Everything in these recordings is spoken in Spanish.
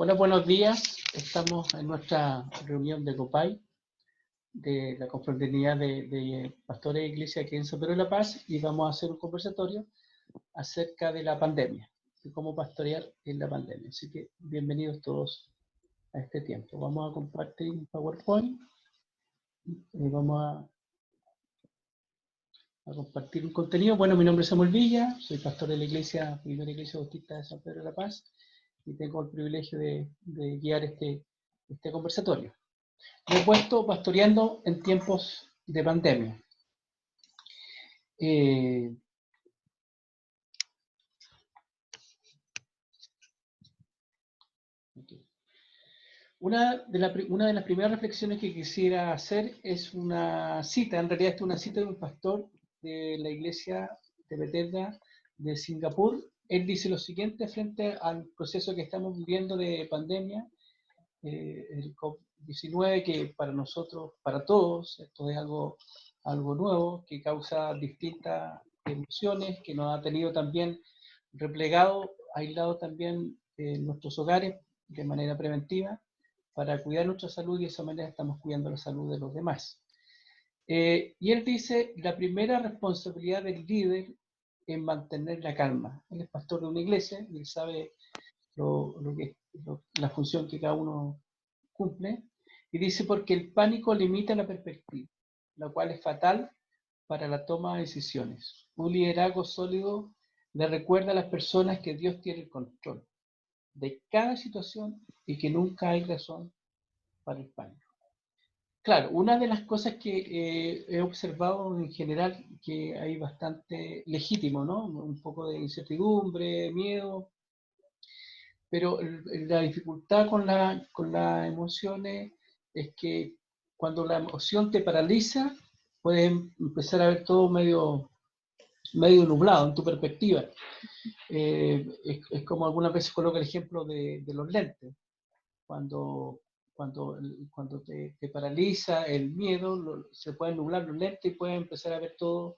Hola, buenos días. Estamos en nuestra reunión de COPAI, de la Confraternidad de Pastores de Iglesia aquí en San Pedro de la Paz, y vamos a hacer un conversatorio acerca de la pandemia, de cómo pastorear en la pandemia. Así que bienvenidos todos a este tiempo. Vamos a compartir un PowerPoint y vamos a compartir un contenido. Bueno, mi nombre es Samuel Villa, soy pastor de la Iglesia, Primera Iglesia Bautista de San Pedro de la Paz, y tengo el privilegio de guiar este conversatorio. Me he puesto pastoreando en tiempos de pandemia. Una de las primeras reflexiones que quisiera hacer es una cita, en realidad es una cita de un pastor de la iglesia de Bethesda de Singapur. Él dice lo siguiente frente al proceso que estamos viviendo de pandemia, el COVID-19, que para nosotros, para todos, esto es algo nuevo, que causa distintas emociones, que nos ha tenido también replegado, aislado también en nuestros hogares de manera preventiva, para cuidar nuestra salud, y de esa manera estamos cuidando la salud de los demás. Y él dice, la primera responsabilidad del líder es mantener la calma. Él es pastor de una iglesia y él sabe la función que cada uno cumple, y dice, porque el pánico limita la perspectiva, la cual es fatal para la toma de decisiones. Un liderazgo sólido le recuerda a las personas que Dios tiene el control de cada situación y que nunca hay razón para el pánico. Claro, una de las cosas que he observado en general, que hay bastante legítimo, ¿no? Un poco de incertidumbre, miedo, pero la dificultad con las emociones es que cuando la emoción te paraliza, puedes empezar a ver todo medio nublado en tu perspectiva. Es como algunas veces coloco el ejemplo de los lentes. Cuando, cuando te paraliza el miedo, se pueden nublar los lentes y puedes empezar a ver todo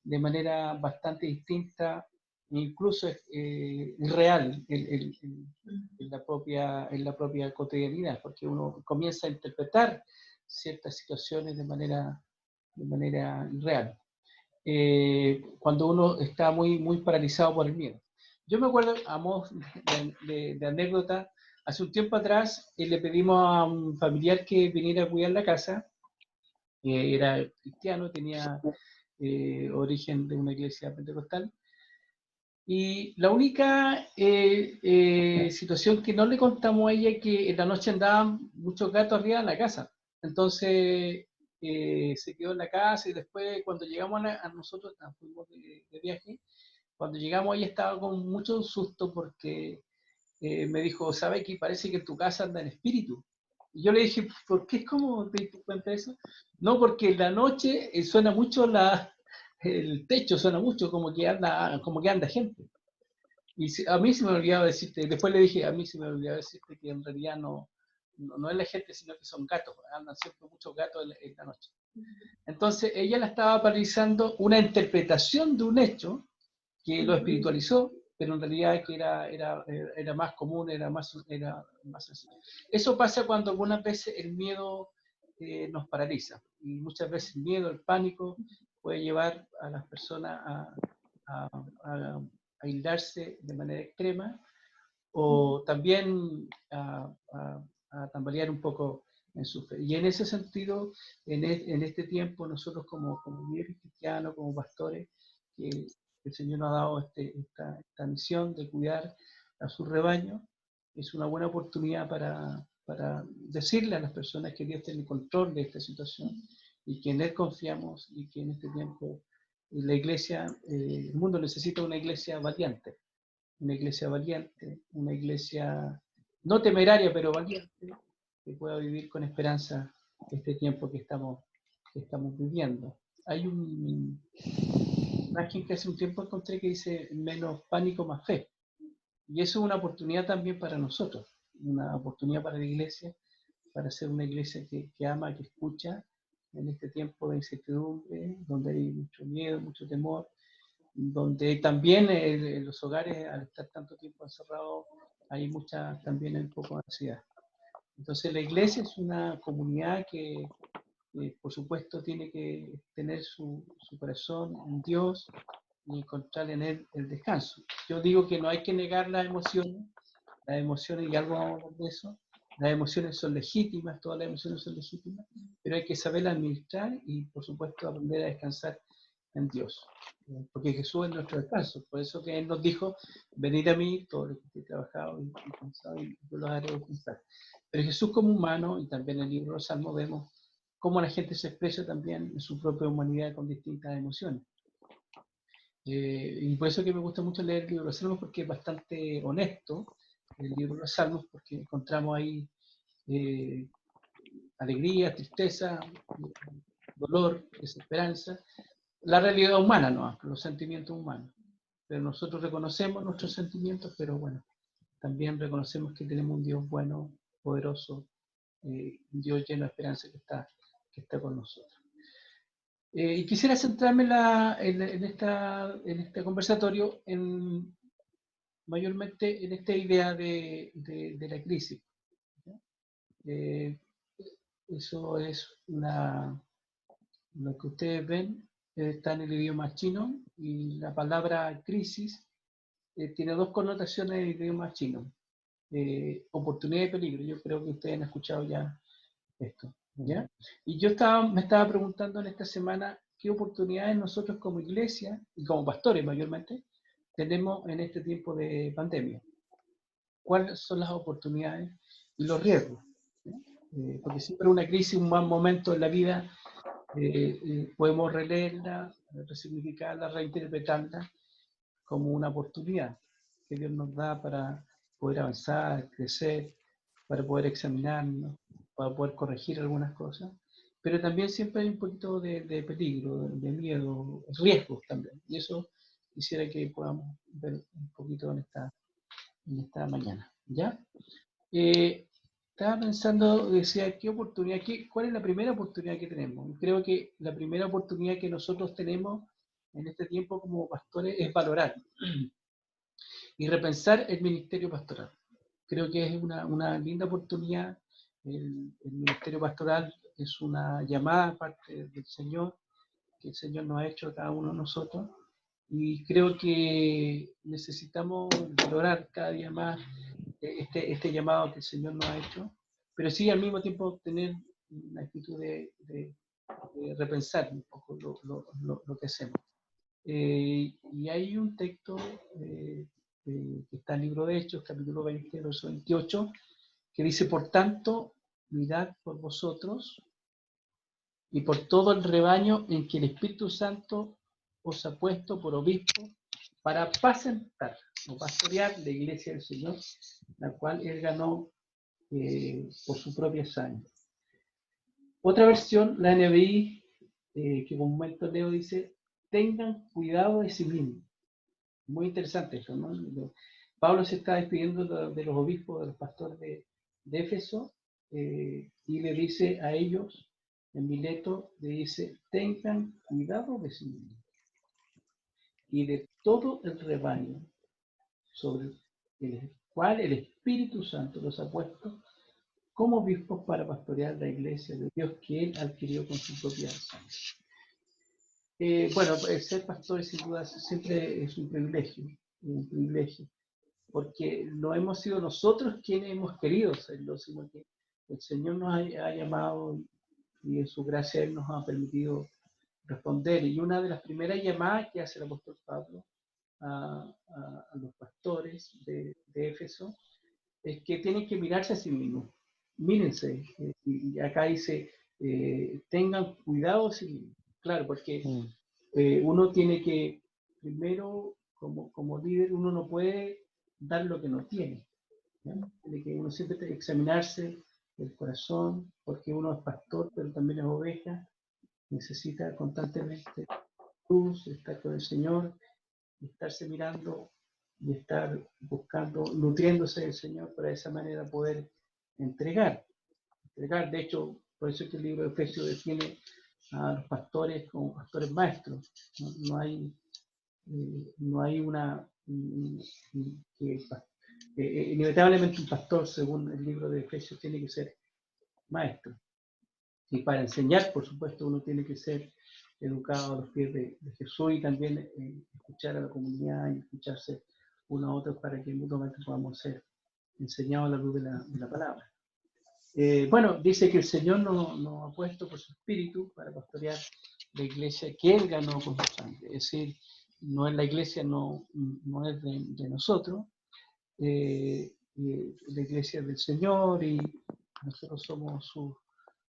de manera bastante distinta, incluso real en la propia cotidianidad, porque uno comienza a interpretar ciertas situaciones de manera real. Cuando uno está muy paralizado por el miedo. Yo me acuerdo, a modo de anécdota, hace un tiempo atrás le pedimos a un familiar que viniera a cuidar la casa, era cristiano, tenía origen de una iglesia pentecostal, y la única situación que no le contamos a ella es que en la noche andaban muchos gatos arriba de la casa. Entonces se quedó en la casa, y después cuando llegamos a nosotros, fuimos de viaje, cuando llegamos ella estaba con mucho susto porque me dijo, ¿sabe que parece que en tu casa anda en espíritu? Y yo le dije, ¿por qué? ¿Cómo te diste cuenta de eso? No, porque en la noche suena mucho el techo, suena mucho como que anda gente. Y a mí se me olvidaba decirte, después le dije, a mí se me olvidaba decirte que en realidad no es la gente, sino que son gatos, andan siempre muchos gatos en la noche. Entonces ella la estaba paralizando una interpretación de un hecho que lo espiritualizó, pero en realidad que era más común, era más sencillo. Eso pasa cuando algunas veces el miedo nos paraliza, y muchas veces el miedo, el pánico, puede llevar a las personas a aislarse de manera extrema, o también a tambalear un poco en su fe. Y en ese sentido, en este tiempo, nosotros como líderes cristianos, como pastores, que el Señor nos ha dado esta misión de cuidar a su rebaño, es una buena oportunidad para decirle a las personas que Dios tiene control de esta situación y que en Él confiamos, y que en este tiempo la iglesia, el mundo necesita una iglesia valiente, una iglesia no temeraria, pero valiente, que pueda vivir con esperanza este tiempo que estamos viviendo. Hay una imagen que hace un tiempo encontré que dice, menos pánico, más fe. Y eso es una oportunidad también para nosotros, una oportunidad para la iglesia, para ser una iglesia que ama, que escucha en este tiempo de incertidumbre, donde hay mucho miedo, mucho temor, donde también en los hogares, al estar tanto tiempo encerrados, hay mucha también un poco de ansiedad. Entonces la iglesia es una comunidad que, por supuesto, tiene que tener su corazón en Dios y encontrar en Él el descanso. Yo digo que no hay que negar las emociones, y algo vamos a hablar de eso, las emociones son legítimas, todas las emociones son legítimas, pero hay que saberlas administrar y, por supuesto, aprender a descansar en Dios. Porque Jesús es nuestro descanso. Por eso que Él nos dijo, venid a mí, todos los que estéis trabajados y cansados, y yo los haré descansar. Pero Jesús como humano, y también en el libro de los Salmos vemos cómo la gente se expresa también en su propia humanidad con distintas emociones. Y por eso que me gusta mucho leer el libro de los Salmos, porque es bastante honesto el libro de los Salmos, porque encontramos ahí alegría, tristeza, dolor, desesperanza, la realidad humana, ¿no? Los sentimientos humanos. Pero nosotros reconocemos nuestros sentimientos, pero bueno, también reconocemos que tenemos un Dios bueno, poderoso, un Dios lleno de esperanza que está con nosotros. Y quisiera centrarme en este conversatorio mayormente en esta idea de la crisis. Eso es lo que ustedes ven, está en el idioma chino, y la palabra crisis tiene dos connotaciones en el idioma chino, oportunidad y peligro. Yo creo que ustedes han escuchado ya esto, ¿ya? Y yo me estaba preguntando en esta semana qué oportunidades nosotros como iglesia, y como pastores mayormente, tenemos en este tiempo de pandemia. ¿Cuáles son las oportunidades y los riesgos? Porque siempre una crisis, un mal momento en la vida, podemos releerla, resignificarla, reinterpretarla como una oportunidad que Dios nos da para poder avanzar, crecer, para poder examinarnos, para poder corregir algunas cosas. Pero también siempre hay un poquito de peligro, de miedo, riesgos también. Y eso quisiera que podamos ver un poquito en esta mañana. ¿Ya? Estaba pensando, decía, ¿cuál es la primera oportunidad que tenemos? Creo que la primera oportunidad que nosotros tenemos en este tiempo como pastores es valorar y repensar el ministerio pastoral. Creo que es una linda oportunidad. El ministerio pastoral es una llamada parte del Señor, que el Señor nos ha hecho a cada uno de nosotros, y creo que necesitamos valorar cada día más este llamado que el Señor nos ha hecho, pero sí al mismo tiempo tener una actitud de repensar un poco lo que hacemos. Y hay un texto que está en el libro de Hechos, capítulo 20, verso 28, que dice: por tanto, mirad por vosotros y por todo el rebaño en que el Espíritu Santo os ha puesto por obispo para apacentar o pastorear la iglesia del Señor, la cual Él ganó por su propia sangre. Otra versión, la NBI, que con un momento leo, dice: tengan cuidado de sí mismos. Muy interesante esto, ¿no? Pablo se está despidiendo de los obispos, de los pastores de Éfeso, y le dice a ellos, en Mileto, le dice: tengan cuidado de sí mismos y de todo el rebaño sobre el cual el Espíritu Santo los ha puesto como obispos para pastorear la iglesia de Dios que Él adquirió con su propia sangre. Bueno, ser pastor sin duda siempre es un privilegio, porque no hemos sido nosotros quienes hemos querido serlo, sino que el Señor nos ha llamado, y en su gracia Él nos ha permitido responder. Y una de las primeras llamadas que hace el apóstol Pablo a los pastores de Éfeso es que tienen que mirarse a sí mismos. Mírense, y acá dice, tengan cuidado de sí mismos. Claro, porque uno tiene que, primero, como líder, uno no puede dar lo que no tiene. ¿no? Tiene que uno siempre examinarse el corazón, porque uno es pastor, pero también es oveja, necesita constantemente luz, estar con el Señor, estarse mirando y estar buscando, nutriéndose del Señor para de esa manera poder entregar. De hecho, por eso es que el libro de Efesios define a los pastores como pastores maestros. No hay No hay inevitablemente un pastor, según el libro de Efesios, tiene que ser maestro. Y para enseñar, por supuesto, uno tiene que ser educado a los pies de Jesús y también escuchar a la comunidad y escucharse unos a otros para que mutuamente podamos ser enseñados a la luz de la palabra. Bueno, dice que el Señor nos ha puesto por su espíritu para pastorear la iglesia que Él ganó con su sangre. Es decir, no es la iglesia, no es de nosotros, la iglesia es del Señor y nosotros somos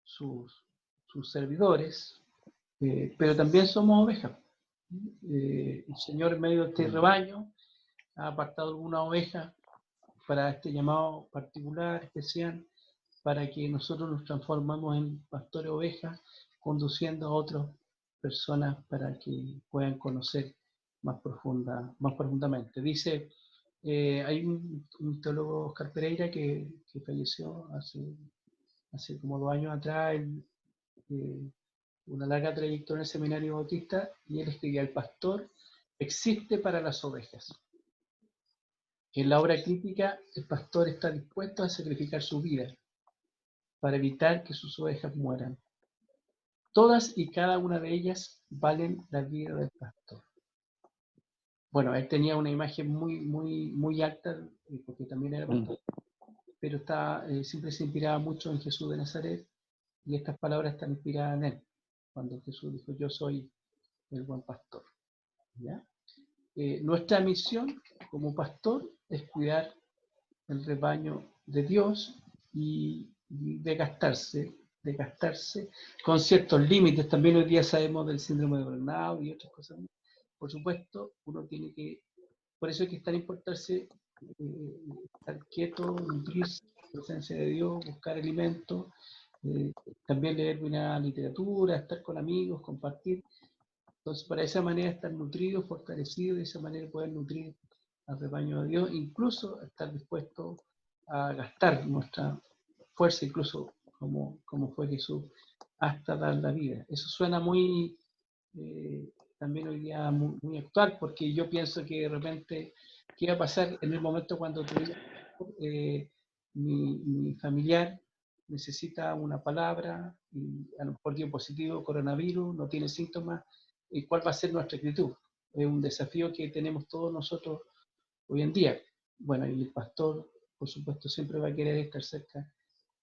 sus servidores, pero también somos ovejas. El Señor en medio de este rebaño ha apartado alguna oveja para este llamado particular, especial, para que nosotros nos transformamos en pastores ovejas, conduciendo a otras personas para que puedan conocer más profundamente. Dice, hay un teólogo, Oscar Pereira, que falleció hace como 2 años atrás, una larga trayectoria en el seminario bautista, y él escribía: el pastor existe para las ovejas. En la obra crítica, el pastor está dispuesto a sacrificar su vida para evitar que sus ovejas mueran. Todas y cada una de ellas valen la vida del pastor. Bueno, él tenía una imagen muy alta, porque también era pastor, pero siempre se inspiraba mucho en Jesús de Nazaret, y estas palabras están inspiradas en él, cuando Jesús dijo: yo soy el buen pastor. ¿Ya? Nuestra misión como pastor es cuidar el rebaño de Dios y de gastarse con ciertos límites. También hoy día sabemos del síndrome de burnout y otras cosas. Por supuesto, uno tiene que, por eso hay que estar estar quieto, nutrirse la presencia de Dios, buscar alimentos, también leer buena literatura, estar con amigos, compartir. Entonces, para esa manera estar nutrido, fortalecido, de esa manera poder nutrir al rebaño de Dios, incluso estar dispuesto a gastar nuestra fuerza, incluso como fue Jesús, hasta dar la vida. Eso suena también hoy día muy actual, porque yo pienso que de repente, ¿qué va a pasar en el momento cuando mi familiar necesita una palabra, y a lo mejor dio positivo coronavirus, no tiene síntomas? ¿Y cuál va a ser nuestra actitud? Es un desafío que tenemos todos nosotros hoy en día. Bueno, y el pastor, por supuesto, siempre va a querer estar cerca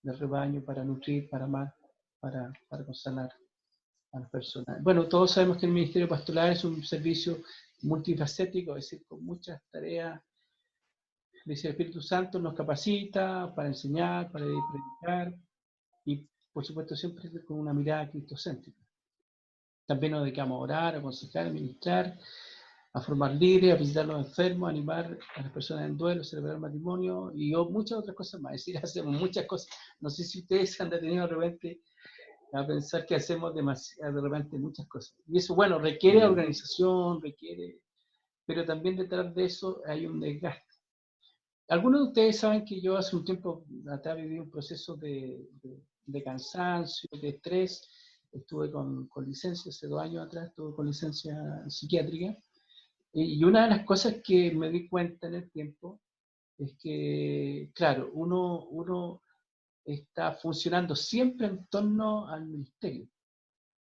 del rebaño para nutrir, para amar, para consolar a las personas. Bueno, todos sabemos que el ministerio pastoral es un servicio multifacético, es decir, con muchas tareas. Dice: el Espíritu Santo nos capacita para enseñar, para predicar, y por supuesto siempre con una mirada cristocéntrica. También nos dedicamos a orar, a aconsejar, a ministrar, a formar líderes, a visitar a los enfermos, a animar a las personas en duelo, a celebrar matrimonio y muchas otras cosas más. Es decir, hacemos muchas cosas. No sé si ustedes han detenido de repente a pensar que hacemos de repente muchas cosas. Y eso, bueno, requiere organización, pero también detrás de eso hay un desgaste. Algunos de ustedes saben que yo hace un tiempo atrás viví un proceso de cansancio, de estrés. Estuve con licencia, hace 2 años atrás estuve con licencia psiquiátrica. Y una de las cosas que me di cuenta en el tiempo es que, claro, uno está funcionando siempre en torno al ministerio.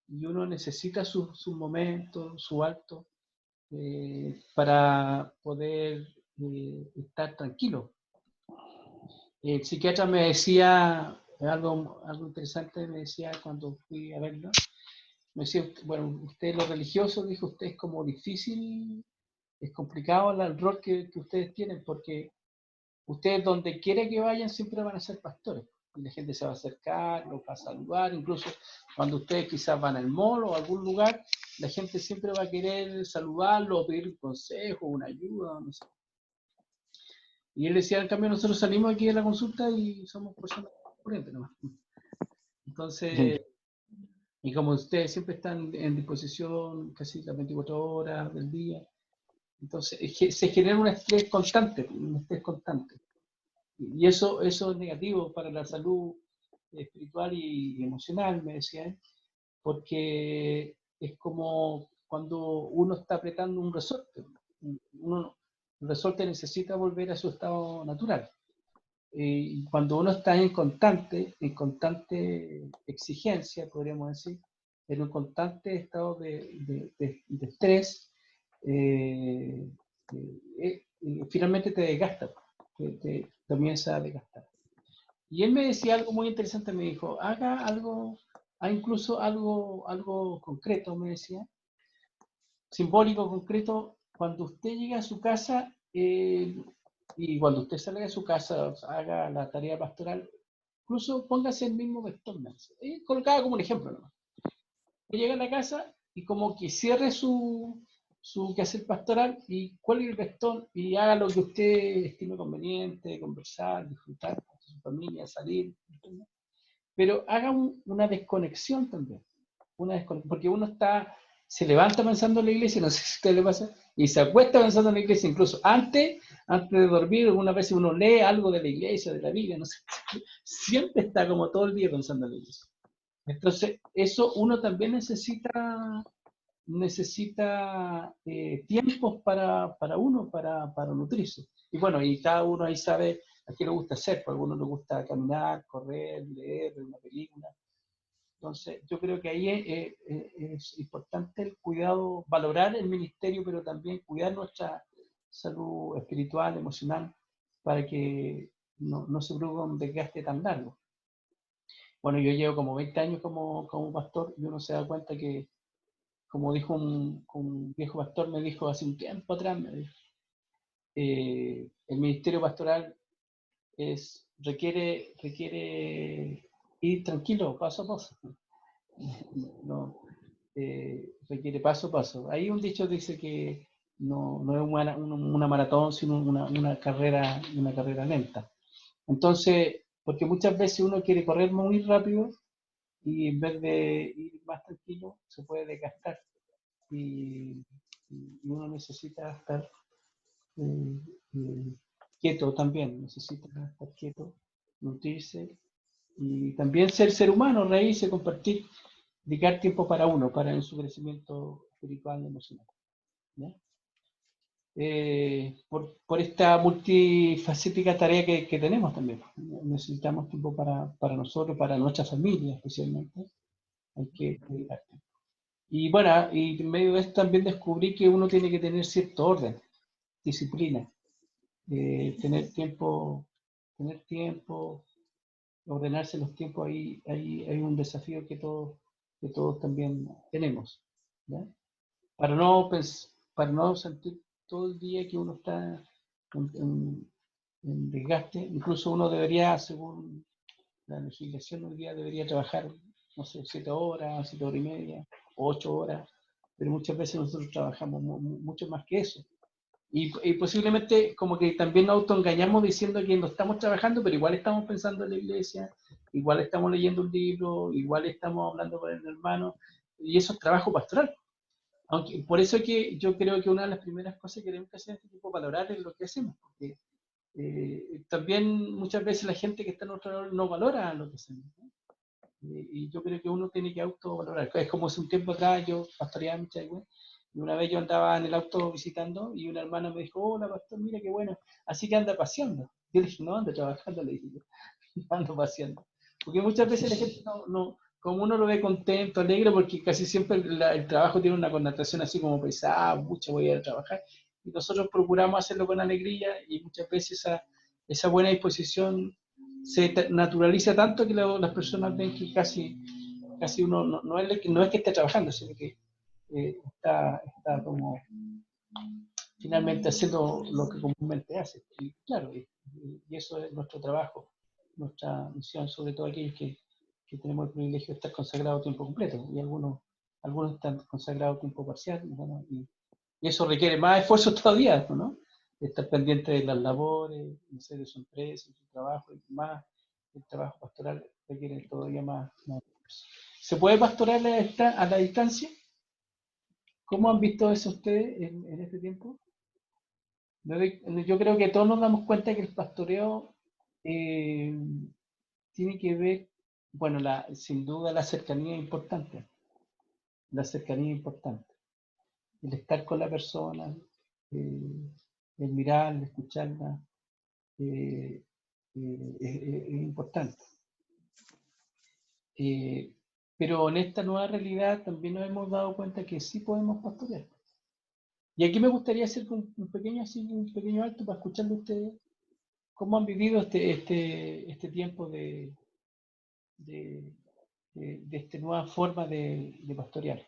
Y uno necesita sus momentos, su alto, para poder estar tranquilo. El psiquiatra me decía algo interesante, me decía cuando fui a verlo. Me decía: bueno, usted lo religioso, dijo, usted es como difícil, es complicado el rol que ustedes tienen, porque ustedes donde quiera que vayan siempre van a ser pastores. Y la gente se va a acercar, los va a saludar, incluso cuando ustedes quizás van al mall o a algún lugar, la gente siempre va a querer saludarlo o pedir un consejo, una ayuda, no sé. Y él decía: en cambio nosotros salimos aquí de la consulta y somos personas corrientes nomás. Entonces, y como ustedes siempre están en disposición casi las 24 horas del día, entonces se genera un estrés constante. Y eso es negativo para la salud espiritual y emocional, me decía él, porque es como cuando uno está apretando un resorte. El resorte necesita volver a su estado natural. Y cuando uno está en constante exigencia, podríamos decir, en un constante estado de estrés, finalmente te desgasta, te comienza a desgastar. Y él me decía algo muy interesante, me dijo, haga algo, incluso algo concreto, me decía, simbólico, concreto, cuando usted llegue a su casa, y cuando usted salga de su casa, haga la tarea pastoral, incluso póngase el mismo vestón, colocaba como un ejemplo, ¿no? Llega a la casa y como que cierre su quehacer pastoral y cuelgue el vestón y haga lo que usted estime conveniente, conversar, disfrutar con su familia, salir, ¿entiende? Pero haga una desconexión también, porque uno se levanta pensando en la iglesia, no sé si a usted le pasa, y se acuesta pensando en la iglesia, incluso antes de dormir, algunas veces uno lee algo de la iglesia, de la Biblia, no sé, siempre está como todo el día pensando en la iglesia. Entonces, eso uno también necesita tiempos para uno, para nutrirse. Y bueno, y cada uno ahí sabe a qué le gusta hacer, pues a algunos le gusta caminar, correr, leer, ver una película. Entonces, yo creo que ahí es importante el cuidado, valorar el ministerio, pero también cuidar nuestra salud espiritual, emocional, para que no se produzca un desgaste tan largo. Bueno, yo llevo como 20 años como pastor y uno se da cuenta que, como dijo un viejo pastor, me dijo hace un tiempo atrás, me dijo, el ministerio pastoral requiere ir tranquilo, paso a paso. No, requiere paso a paso. Hay un dicho que dice que no es una maratón, sino una carrera lenta. Entonces, porque muchas veces uno quiere correr muy rápido y en vez de ir más tranquilo, se puede desgastar. Y, y uno necesita estar eh, eh, quieto también, necesita estar quieto, nutrirse y también ser humano, reírse, compartir, dedicar tiempo para uno, para en su crecimiento espiritual y emocional. ¿Ya? Por esta multifacética tarea que tenemos también. Necesitamos tiempo para nosotros, para nuestra familia especialmente. Hay que dedicar tiempo. Y bueno, y en medio de esto también descubrí que uno tiene que tener cierto orden, disciplina, tener tiempo, ordenarse los tiempos, ahí hay un desafío que todos también tenemos, ¿ya? Para no sentir todo el día que uno está en desgaste, incluso uno debería, según la legislación hoy día, debería trabajar, no sé, 7 horas, 7 horas y media, 8 horas, pero muchas veces nosotros trabajamos mucho más que eso. Y posiblemente como que también nos autoengañamos diciendo que no estamos trabajando, pero igual estamos pensando en la iglesia, igual estamos leyendo un libro, igual estamos hablando con el hermano, y eso es trabajo pastoral. Aunque, por eso es que yo creo que una de las primeras cosas que tenemos que hacer en este tipo valorar es lo que hacemos, porque también muchas veces la gente que está en otro lado no valora lo que hacemos, ¿no? Y yo creo que uno tiene que autovalorar. Es como hace un tiempo atrás yo pastoreaba en Chagüe, y una vez yo andaba en el auto visitando y una hermana me dijo, hola pastor, mira qué bueno, así que anda paseando. Yo le dije, no, ando trabajando, le dije yo, ando paseando. Porque muchas veces la gente como uno lo ve contento, alegre, porque casi siempre el trabajo tiene una connotación así como pesada, mucho voy a ir a trabajar, y nosotros procuramos hacerlo con alegría y muchas veces esa buena disposición se naturaliza tanto que las personas ven que casi uno no es que esté trabajando, sino que está como finalmente haciendo lo que comúnmente hace. Y claro, y eso es nuestro trabajo, nuestra misión, sobre todo aquellos que tenemos el privilegio de estar consagrados a tiempo completo, y algunos están consagrados a tiempo parcial, y eso requiere más esfuerzo todavía, ¿no? Estar pendiente de las labores, no sé, de su empresa, de su trabajo, y más el trabajo pastoral requiere todavía más esfuerzo. ¿Se puede pastorar a la distancia? ¿Cómo han visto eso ustedes en este tiempo? Yo creo que todos nos damos cuenta que el pastoreo eh, tiene que ver, bueno, sin duda la cercanía es importante, el estar con la persona, el mirarla, escucharla, es importante. Pero en esta nueva realidad también nos hemos dado cuenta que sí podemos pastorear. Y aquí me gustaría hacer un pequeño alto para escucharle a ustedes cómo han vivido este tiempo de esta nueva forma de pastorear.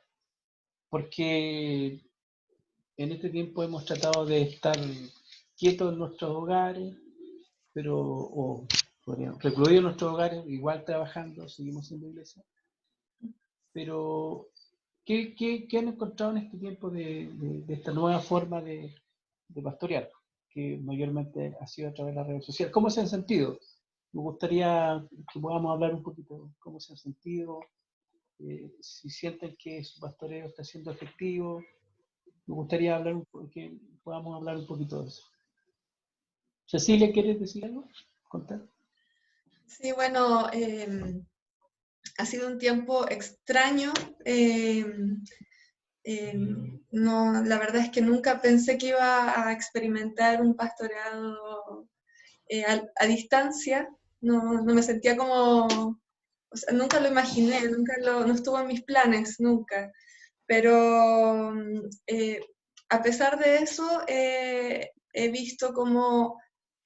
Porque en este tiempo hemos tratado de estar quietos en nuestros hogares, o recluidos en nuestros hogares, igual trabajando, seguimos siendo iglesia. Pero, ¿qué han encontrado en este tiempo de esta nueva forma de pastorear? Que mayormente ha sido a través de las redes sociales. ¿Cómo se han sentido? Me gustaría que podamos hablar un poquito de cómo se han sentido, si sienten que su pastoreo está siendo efectivo. Me gustaría que podamos hablar un poquito de eso. Cecilia, ¿quieres decir algo? ¿Contar? Sí, bueno, ha sido un tiempo extraño. No, la verdad es que nunca pensé que iba a experimentar un pastoreado a distancia. No me sentía como, o sea, nunca lo imaginé, no estuvo en mis planes, nunca. Pero a pesar de eso, he visto cómo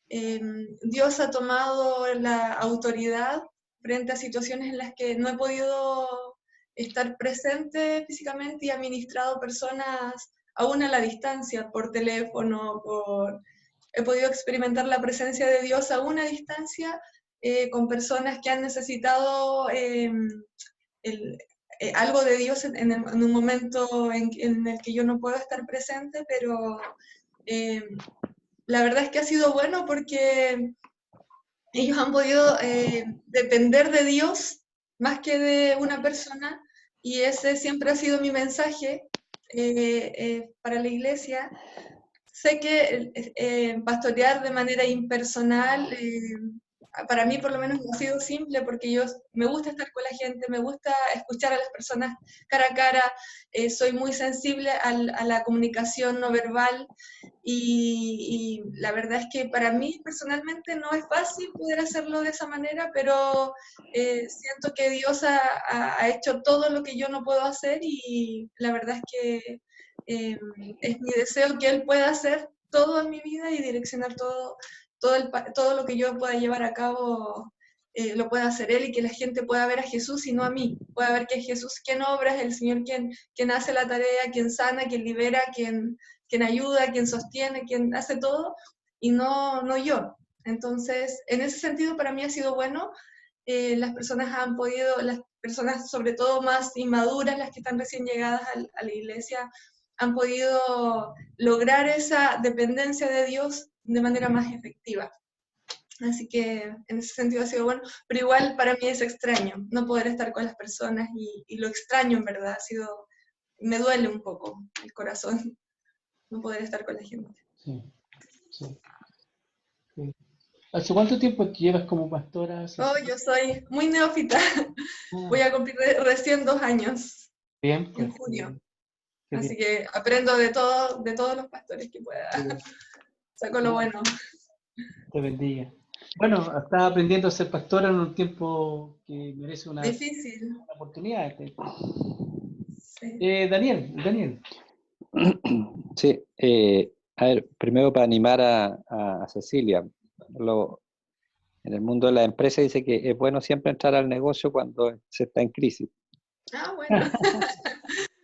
Dios ha tomado la autoridad frente a situaciones en las que no he podido estar presente físicamente y ha ministrado personas aún a la distancia, por teléfono, he podido experimentar la presencia de Dios aún a distancia con personas que han necesitado algo de Dios en un momento en el que yo no puedo estar presente, pero la verdad es que ha sido bueno porque ellos han podido depender de Dios más que de una persona, y ese siempre ha sido mi mensaje para la iglesia. Sé que pastorear de manera impersonal, para mí por lo menos ha sido simple, porque me gusta estar con la gente, me gusta escuchar a las personas cara a cara, soy muy sensible a la comunicación no verbal, y la verdad es que para mí personalmente no es fácil poder hacerlo de esa manera, pero siento que Dios ha hecho todo lo que yo no puedo hacer, y la verdad es que es mi deseo que Él pueda hacer todo en mi vida y direccionar todo lo que yo pueda llevar a cabo, lo pueda hacer Él, y que la gente pueda ver a Jesús y no a mí. Pueda ver que es Jesús quien obra, es el Señor quien hace la tarea, quien sana, quien libera, quien ayuda, quien sostiene, quien hace todo, y no yo. Entonces, en ese sentido para mí ha sido bueno. Las personas sobre todo más inmaduras, las que están recién llegadas a la iglesia, han podido lograr esa dependencia de Dios de manera más efectiva. Así que en ese sentido ha sido bueno, pero igual para mí es extraño no poder estar con las personas, y lo extraño en verdad, me duele un poco el corazón no poder estar con la gente. Sí, sí, sí. ¿Hace cuánto tiempo llevas como pastora, Cecilia? Yo soy muy neófita, voy a cumplir recién 2 años Bien, en pues, junio. qué Así bien. que aprendo de todos los pastores que pueda. Saco lo bueno. Te bendiga. Bueno, estás aprendiendo a ser pastora en un tiempo que merece una Difícil. oportunidad. Sí. Daniel. Sí, a ver, primero para animar a Cecilia, en el mundo de la empresa dice que es bueno siempre entrar al negocio cuando se está en crisis, Bueno.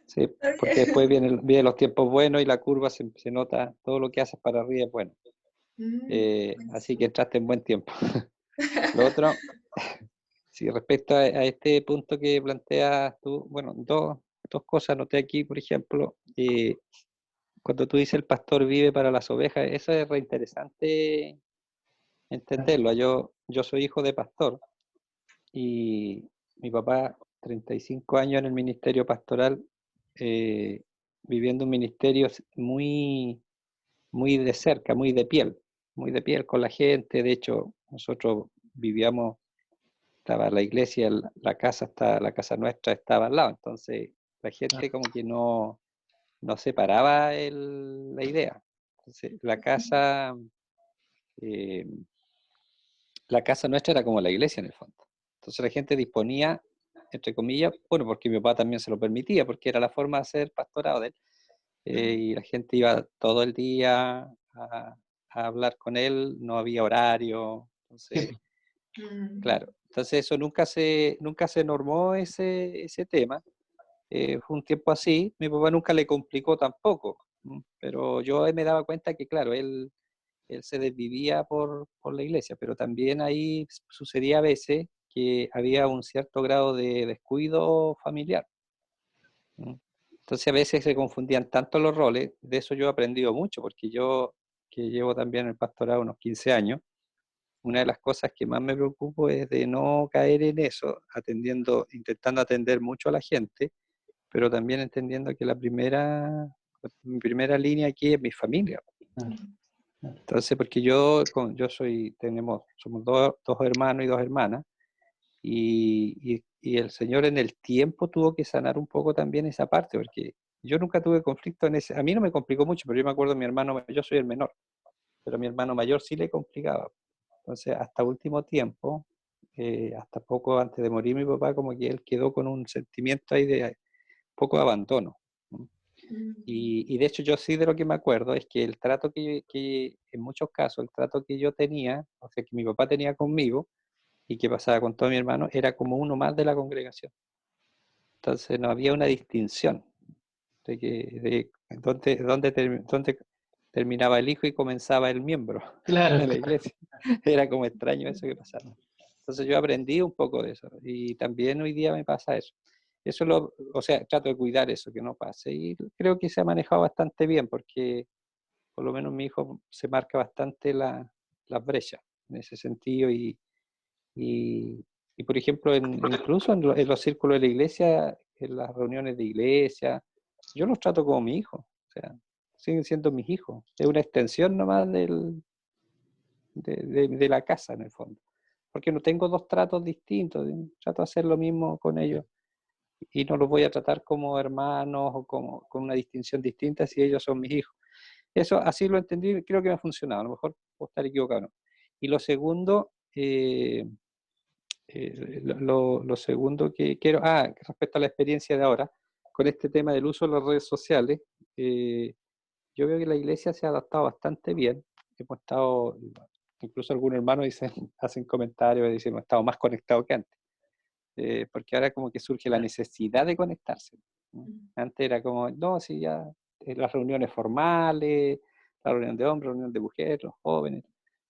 ¿sí? Porque después vienen los tiempos buenos y la curva se nota, todo lo que haces para arriba es bueno. Así que entraste en buen tiempo. Lo otro, sí, respecto a este punto que planteas tú, bueno, dos cosas noté aquí, por ejemplo, cuando tú dices el pastor vive para las ovejas, eso es reinteresante entenderlo. Yo soy hijo de pastor y mi papá, 35 años en el ministerio pastoral, viviendo un ministerio muy, muy de cerca, muy de piel con la gente. De hecho, nosotros vivíamos, estaba la iglesia, la casa nuestra estaba al lado, entonces la gente como que no no se paraba la idea. Entonces, la casa nuestra era como la iglesia en el fondo. Entonces la gente disponía, entre comillas, bueno, porque mi papá también se lo permitía, porque era la forma de hacer pastorado de él, y la gente iba todo el día a hablar con él, no había horario, entonces, claro, entonces eso nunca se normó ese tema. Fue un tiempo así, mi papá nunca le complicó tampoco, pero yo me daba cuenta que, claro, él se desvivía por la iglesia, pero también ahí sucedía a veces que había un cierto grado de descuido familiar. Entonces a veces se confundían tanto los roles, de eso yo he aprendido mucho, porque yo, que llevo también el pastorado unos 15 años, una de las cosas que más me preocupo es de no caer en eso, intentando atender mucho a la gente, pero también entendiendo que mi primera línea aquí es mi familia. Entonces, porque somos dos hermanos y dos hermanas, y el Señor en el tiempo tuvo que sanar un poco también esa parte, porque yo nunca tuve conflicto a mí no me complicó mucho, pero yo me acuerdo de mi hermano, yo soy el menor, pero a mi hermano mayor sí le complicaba. Entonces, hasta último tiempo, hasta poco antes de morir mi papá, como que él quedó con un sentimiento ahí de poco de abandono. Y de hecho yo sí de lo que me acuerdo es que el trato que en muchos casos, el trato que yo tenía, o sea, que mi papá tenía conmigo y que pasaba con todo mi hermano, era como uno más de la congregación. Entonces no había una distinción de dónde terminaba el hijo y comenzaba el miembro de la iglesia. Era como extraño eso que pasaba. Entonces yo aprendí un poco de eso y también hoy día me pasa eso. O sea, trato de cuidar eso, que no pase. Y creo que se ha manejado bastante bien porque por lo menos mi hijo se marca bastante las brechas en ese sentido y por ejemplo, incluso en los círculos de la iglesia, en las reuniones de iglesia, yo los trato como mi hijo, o sea, siguen siendo mis hijos. Es una extensión nomás de la casa en el fondo. Porque no tengo dos tratos distintos, trato de hacer lo mismo con ellos y no los voy a tratar como hermanos o con una distinción distinta si ellos son mis hijos. Eso así lo entendí, creo que me ha funcionado, a lo mejor puedo estar equivocado, ¿no? Y lo segundo, lo segundo que quiero, respecto a la experiencia de ahora, con este tema del uso de las redes sociales, yo veo que la iglesia se ha adaptado bastante bien. Hemos estado, incluso algunos hermanos hacen comentarios y dicen, hemos estado más conectados que antes. Porque ahora como que surge la necesidad de conectarse. Antes era como, no, sí, ya, las reuniones formales, la reunión de hombres, la reunión de mujeres, los jóvenes.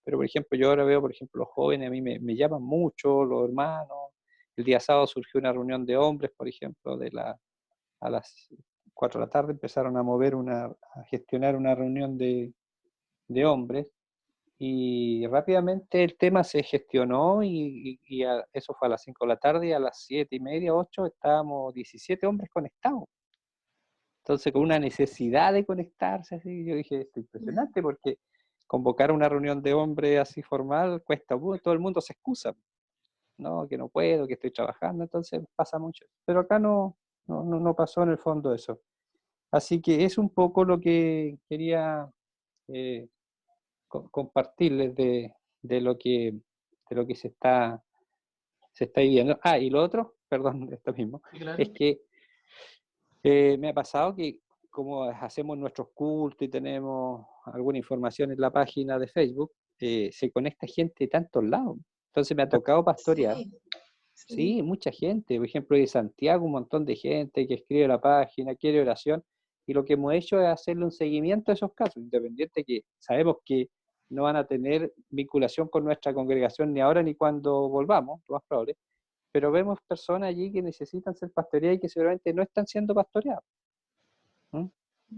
Pero, por ejemplo, yo ahora veo, por ejemplo, los jóvenes, a mí me llaman mucho, los hermanos. El día sábado surgió una reunión de hombres, por ejemplo, a las 4 de la tarde empezaron a gestionar una reunión de hombres y rápidamente el tema se gestionó eso fue a las 5 de la tarde y a las 7:30, 8 estábamos 17 hombres conectados. Entonces con una necesidad de conectarse, así, yo dije, esto es impresionante porque convocar una reunión de hombres así formal cuesta mucho, todo el mundo se excusa, no, que no puedo, que estoy trabajando, entonces pasa mucho. Pero acá no pasó en el fondo eso. Así que es un poco lo que quería compartirles de lo que se está viviendo. Y lo otro, perdón, esto mismo, claro, es que me ha pasado que como hacemos nuestros cultos y tenemos alguna información en la página de Facebook, se conecta gente de tantos lados. Entonces me ha tocado pastorear. Sí, mucha gente. Por ejemplo, de Santiago, un montón de gente que escribe la página, quiere oración. Y lo que hemos hecho es hacerle un seguimiento a esos casos, independiente que sabemos que no van a tener vinculación con nuestra congregación ni ahora ni cuando volvamos, lo más probable. Pero vemos personas allí que necesitan ser pastoreadas y que seguramente no están siendo pastoreadas.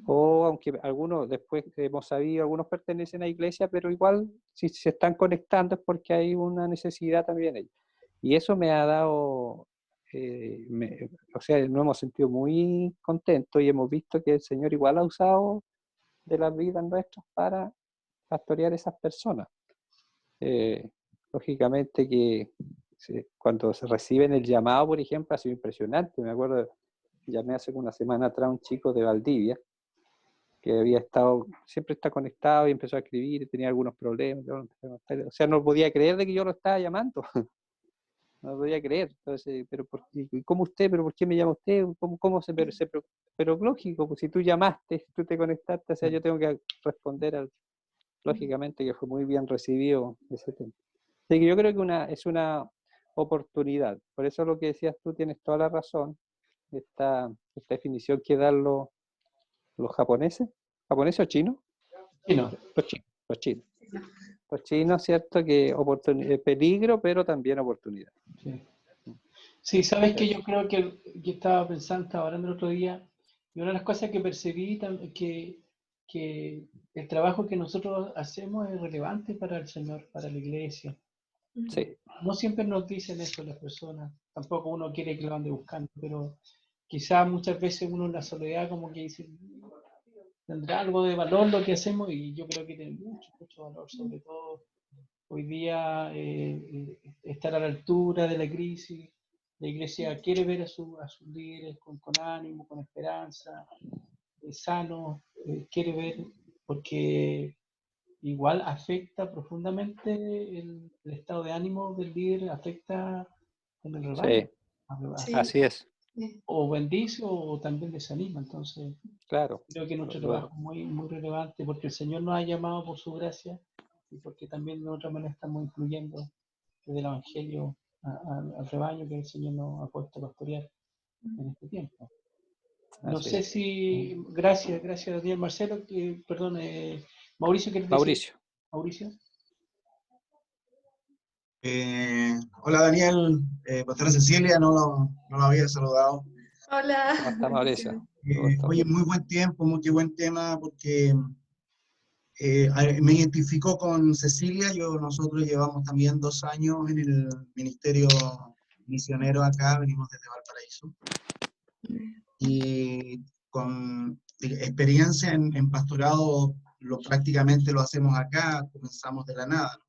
O aunque algunos, después hemos sabido, algunos pertenecen a la iglesia, pero igual si se están conectando es porque hay una necesidad también ellos. Y eso me ha dado, o sea, nos hemos sentido muy contentos y hemos visto que el Señor igual ha usado de las vidas nuestras para pastorear esas personas. Lógicamente que cuando se reciben el llamado, por ejemplo, ha sido impresionante. Me acuerdo, llamé hace una semana atrás a un chico de Valdivia, que había estado, siempre está conectado y empezó a escribir y tenía algunos problemas. O sea, no podía creer de que yo lo estaba llamando. No lo podía creer. Entonces, pero ¿cómo usted? ¿Pero por qué me llama usted? ¿Cómo se, pero lógico, pues si tú llamaste, tú te conectaste, o sea, yo tengo que responder lógicamente que fue muy bien recibido ese tema. Así que yo creo que es una oportunidad. Por eso lo que decías tú, tienes toda la razón. Esta definición que dan los japoneses o chinos. Los chinos. Los chinos, ¿cierto? Que peligro, pero también oportunidad. Sí, sabes que yo creo que estaba pensando, hablando el otro día, y una de las cosas que percibí que el trabajo que nosotros hacemos es relevante para el Señor, para la iglesia. Sí. No siempre nos dicen eso las personas, tampoco uno quiere que lo ande buscando, pero quizás muchas veces uno en la soledad como que dice, tendrá algo de valor lo que hacemos, y yo creo que tiene mucho valor, sobre todo hoy día estar a la altura de la crisis. La iglesia quiere ver a sus líderes con ánimo, con esperanza, sanos, quiere ver, porque igual afecta profundamente el estado de ánimo del líder, afecta en el rebaño. Sí, así es. O bendice o también desanima. Entonces, claro, creo que nuestro trabajo es muy, muy relevante porque el Señor nos ha llamado por su gracia y porque también de otra manera estamos influyendo desde el Evangelio al rebaño que el Señor nos ha puesto a pastorear en este tiempo. No sé si... Gracias Daniel. Marcelo, perdón, Mauricio, ¿quieres decir? Mauricio. Hola Daniel, pastora Cecilia, no lo había saludado. Hola. ¿Cómo está, Mauricio? Oye, muy buen tiempo, muy buen tema, porque me identificó con Cecilia. Nosotros llevamos también 2 años en el ministerio misionero acá, venimos desde Valparaíso, y con experiencia en pastorado prácticamente lo hacemos acá, comenzamos de la nada.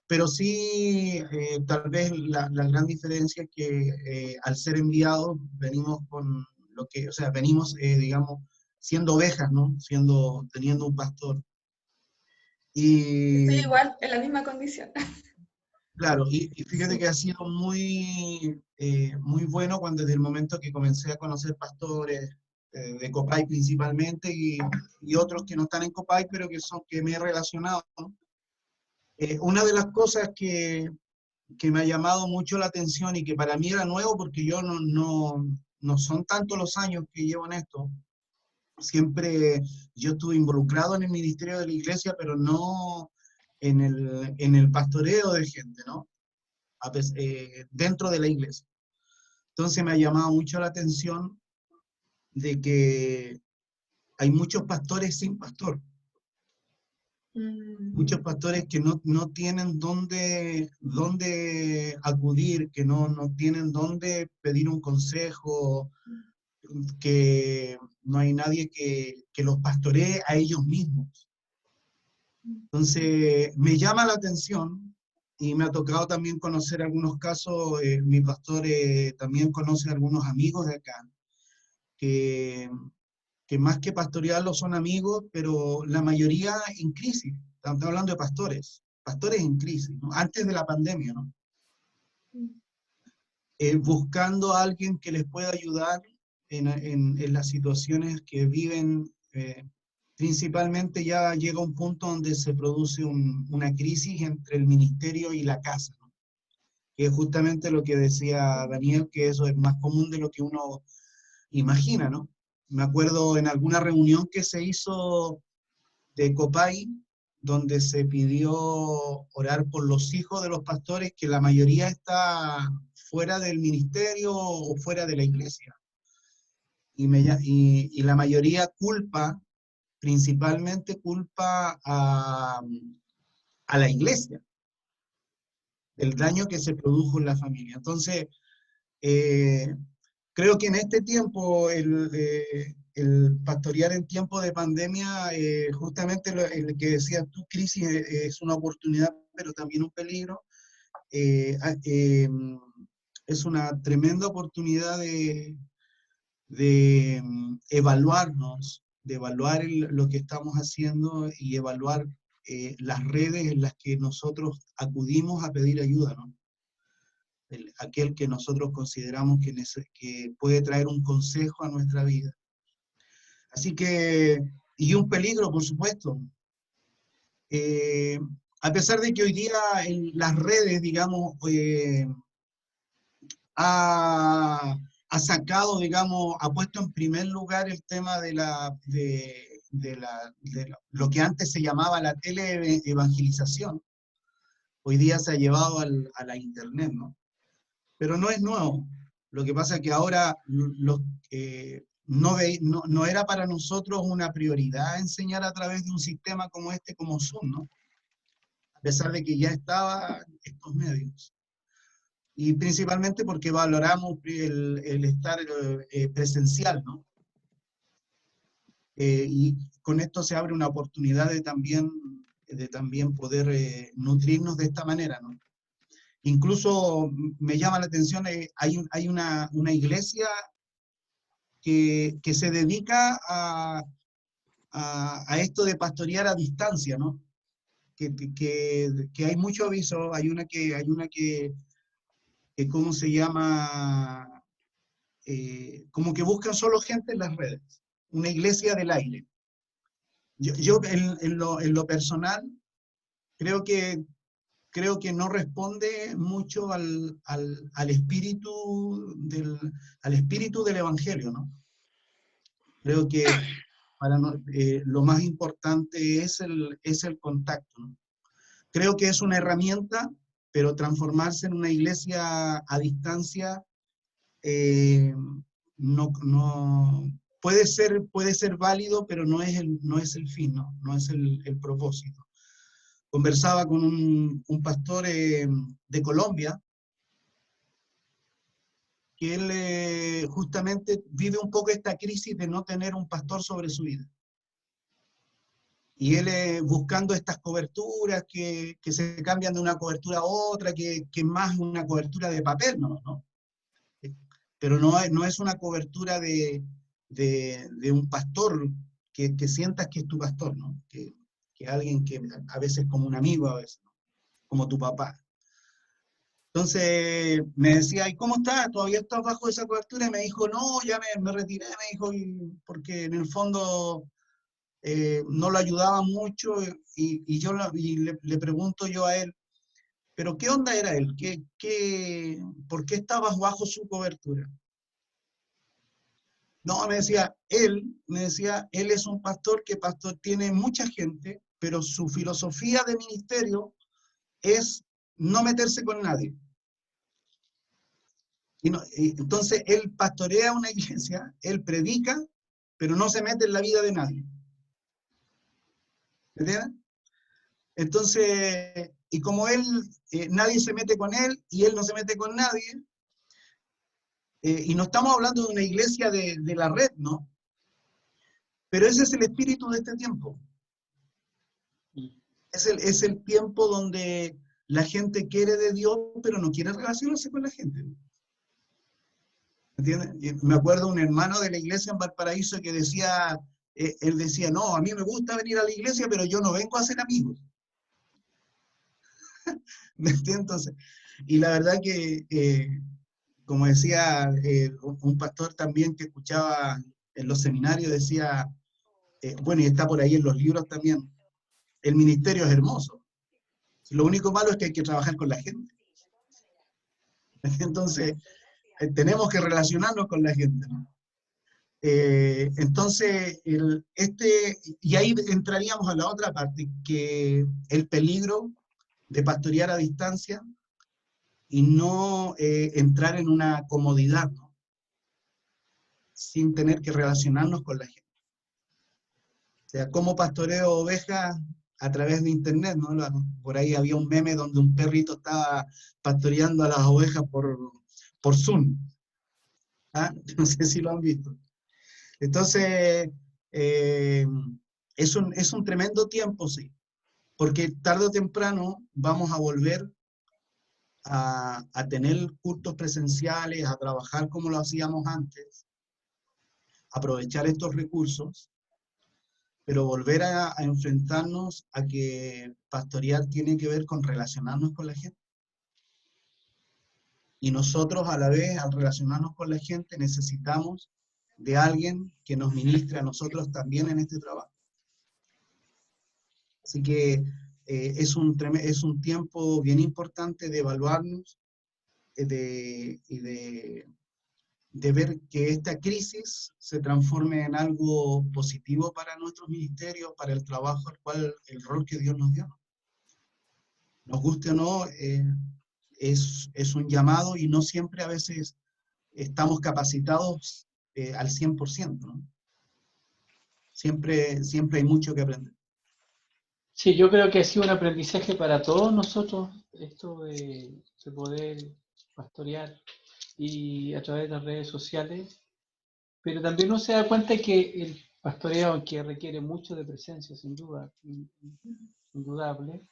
Pero sí, tal vez la gran diferencia es que al ser enviados venimos con venimos, digamos, siendo ovejas, ¿no? Teniendo un pastor. Estoy igual, en la misma condición. Claro, y fíjate que ha sido muy bueno desde el momento que comencé a conocer pastores de Copay principalmente y otros que no están en Copay, pero que me he relacionado, ¿no? Una de las cosas que me ha llamado mucho la atención y que para mí era nuevo porque yo no son tantos los años que llevo en esto. Siempre yo estuve involucrado en el ministerio de la iglesia, pero no en el pastoreo de gente, ¿no? Dentro de la iglesia. Entonces me ha llamado mucho la atención de que hay muchos pastores sin pastor. Muchos pastores que no tienen dónde acudir, que no tienen dónde pedir un consejo, que no hay nadie que los pastoree a ellos mismos. Entonces, me llama la atención y me ha tocado también conocer algunos casos. Mi pastor también conoce a algunos amigos de acá, que más que pastorearlos son amigos, pero la mayoría en crisis. Estamos hablando de pastores en crisis, ¿no? Antes de la pandemia, ¿no? Buscando a alguien que les pueda ayudar en las situaciones que viven. Principalmente ya llega un punto donde se produce una crisis entre el ministerio y la casa, ¿no? Que es justamente lo que decía Daniel, que eso es más común de lo que uno imagina, ¿no? Me acuerdo en alguna reunión que se hizo de Copay, donde se pidió orar por los hijos de los pastores, que la mayoría está fuera del ministerio o fuera de la iglesia. Y la mayoría principalmente culpa a la iglesia, del daño que se produjo en la familia. Entonces, creo que en este tiempo, el pastorear en tiempo de pandemia, justamente el que decías tú, crisis, es una oportunidad, pero también un peligro. Es una tremenda oportunidad de evaluarnos, de evaluar lo que estamos haciendo y evaluar las redes en las que nosotros acudimos a pedir ayuda, ¿no? Aquel que nosotros consideramos que puede traer un consejo a nuestra vida. Así que, y un peligro, por supuesto. A pesar de que hoy día en las redes, digamos, ha sacado, digamos, ha puesto en primer lugar el tema de lo que antes se llamaba la teleevangelización. Hoy día se ha llevado a la internet, ¿no? Pero no es nuevo. Lo que pasa es que ahora no era para nosotros una prioridad enseñar a través de un sistema como este, como Zoom, ¿no? A pesar de que ya estaban estos medios. Y principalmente porque valoramos el estar presencial, ¿no? Y con esto se abre una oportunidad de también poder nutrirnos de esta manera, ¿no? Incluso me llama la atención, hay una iglesia que se dedica a esto de pastorear a distancia, ¿no? Que hay mucho aviso, hay una que ¿cómo se llama? Como que buscan solo gente en las redes, una iglesia del aire. Yo en lo personal creo que no responde mucho al espíritu del Evangelio, ¿no? Creo que lo más importante es el contacto, ¿no? Creo que es una herramienta, pero transformarse en una iglesia a distancia no puede ser válido, pero no es el fin, no es el propósito. Conversaba con un pastor de Colombia, que él justamente vive un poco esta crisis de no tener un pastor sobre su vida. Y él buscando estas coberturas que se cambian de una cobertura a otra, que más una cobertura de papel, ¿no? Pero no es una cobertura de un pastor que sientas que es tu pastor, ¿no? Que alguien que a veces como un amigo, a veces, ¿no? Como tu papá. Entonces me decía, ¿y cómo estás? ¿Todavía estás bajo esa cobertura? Y me dijo, no, ya me retiré, me dijo, porque en el fondo no lo ayudaba mucho, y le pregunto yo a él, ¿pero qué onda era él? ¿Por qué estabas bajo su cobertura? No, me decía, él es un pastor que tiene mucha gente, pero su filosofía de ministerio es no meterse con nadie. Entonces, él pastorea una iglesia, él predica, pero no se mete en la vida de nadie. ¿Entiendes? Entonces, y como él, nadie se mete con él, y él no se mete con nadie, y no estamos hablando de una iglesia de la red, ¿no? Pero ese es el espíritu de este tiempo. Es el tiempo donde la gente quiere de Dios, pero no quiere relacionarse con la gente. ¿Entiendes? Me acuerdo de un hermano de la iglesia en Valparaíso que decía, él decía, no, a mí me gusta venir a la iglesia, pero yo no vengo a hacer amigos. ¿Me entiendes? Entonces, y la verdad que, como decía un pastor también que escuchaba en los seminarios, decía, bueno, y está por ahí en los libros también, el ministerio es hermoso. Lo único malo es que hay que trabajar con la gente. Entonces, tenemos que relacionarnos con la gente, ¿no? Entonces, y ahí entraríamos a la otra parte, que el peligro de pastorear a distancia y no entrar en una comodidad, ¿no? Sin tener que relacionarnos con la gente. O sea, ¿cómo pastoreo ovejas a través de internet, ¿no? Por ahí había un meme donde un perrito estaba pastoreando a las ovejas por Zoom. ¿Ah? No sé si lo han visto. Entonces, es un tremendo tiempo, sí, porque tarde o temprano vamos a volver a tener cultos presenciales, a trabajar como lo hacíamos antes, aprovechar estos recursos, pero volver a enfrentarnos a que pastorear tiene que ver con relacionarnos con la gente. Y nosotros a la vez, al relacionarnos con la gente, necesitamos de alguien que nos ministre a nosotros también en este trabajo. Así que es un tiempo bien importante de evaluarnos y de ver que esta crisis se transforme en algo positivo para nuestros ministerios, para el trabajo, el rol que Dios nos dio. Nos guste o no, es un llamado y no siempre a veces estamos capacitados al 100%, ¿no? Siempre hay mucho que aprender. Sí, yo creo que ha sido un aprendizaje para todos nosotros, esto de poder pastorear y a través de las redes sociales, pero también uno se da cuenta que el pastoreo, aunque requiere mucho de presencia, sin duda, indudable,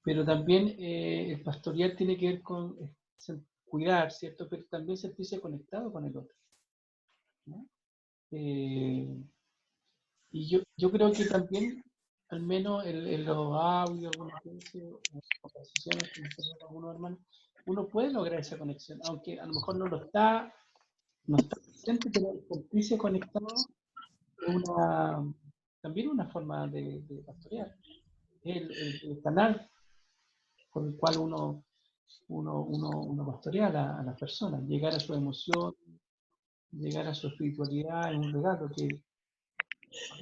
pero también el pastorear tiene que ver con cuidar, ¿cierto? Pero también sentirse conectado con el otro, ¿no? Y yo creo que también, al menos en los audios, algunas veces, en conversaciones que hemos tenido con algunos hermanos, uno puede lograr esa conexión, aunque a lo mejor no está presente, pero el sentirse conectado es también una forma de pastorear. El canal por el cual uno pastorea a las personas, llegar a su emoción, llegar a su espiritualidad, es un regalo que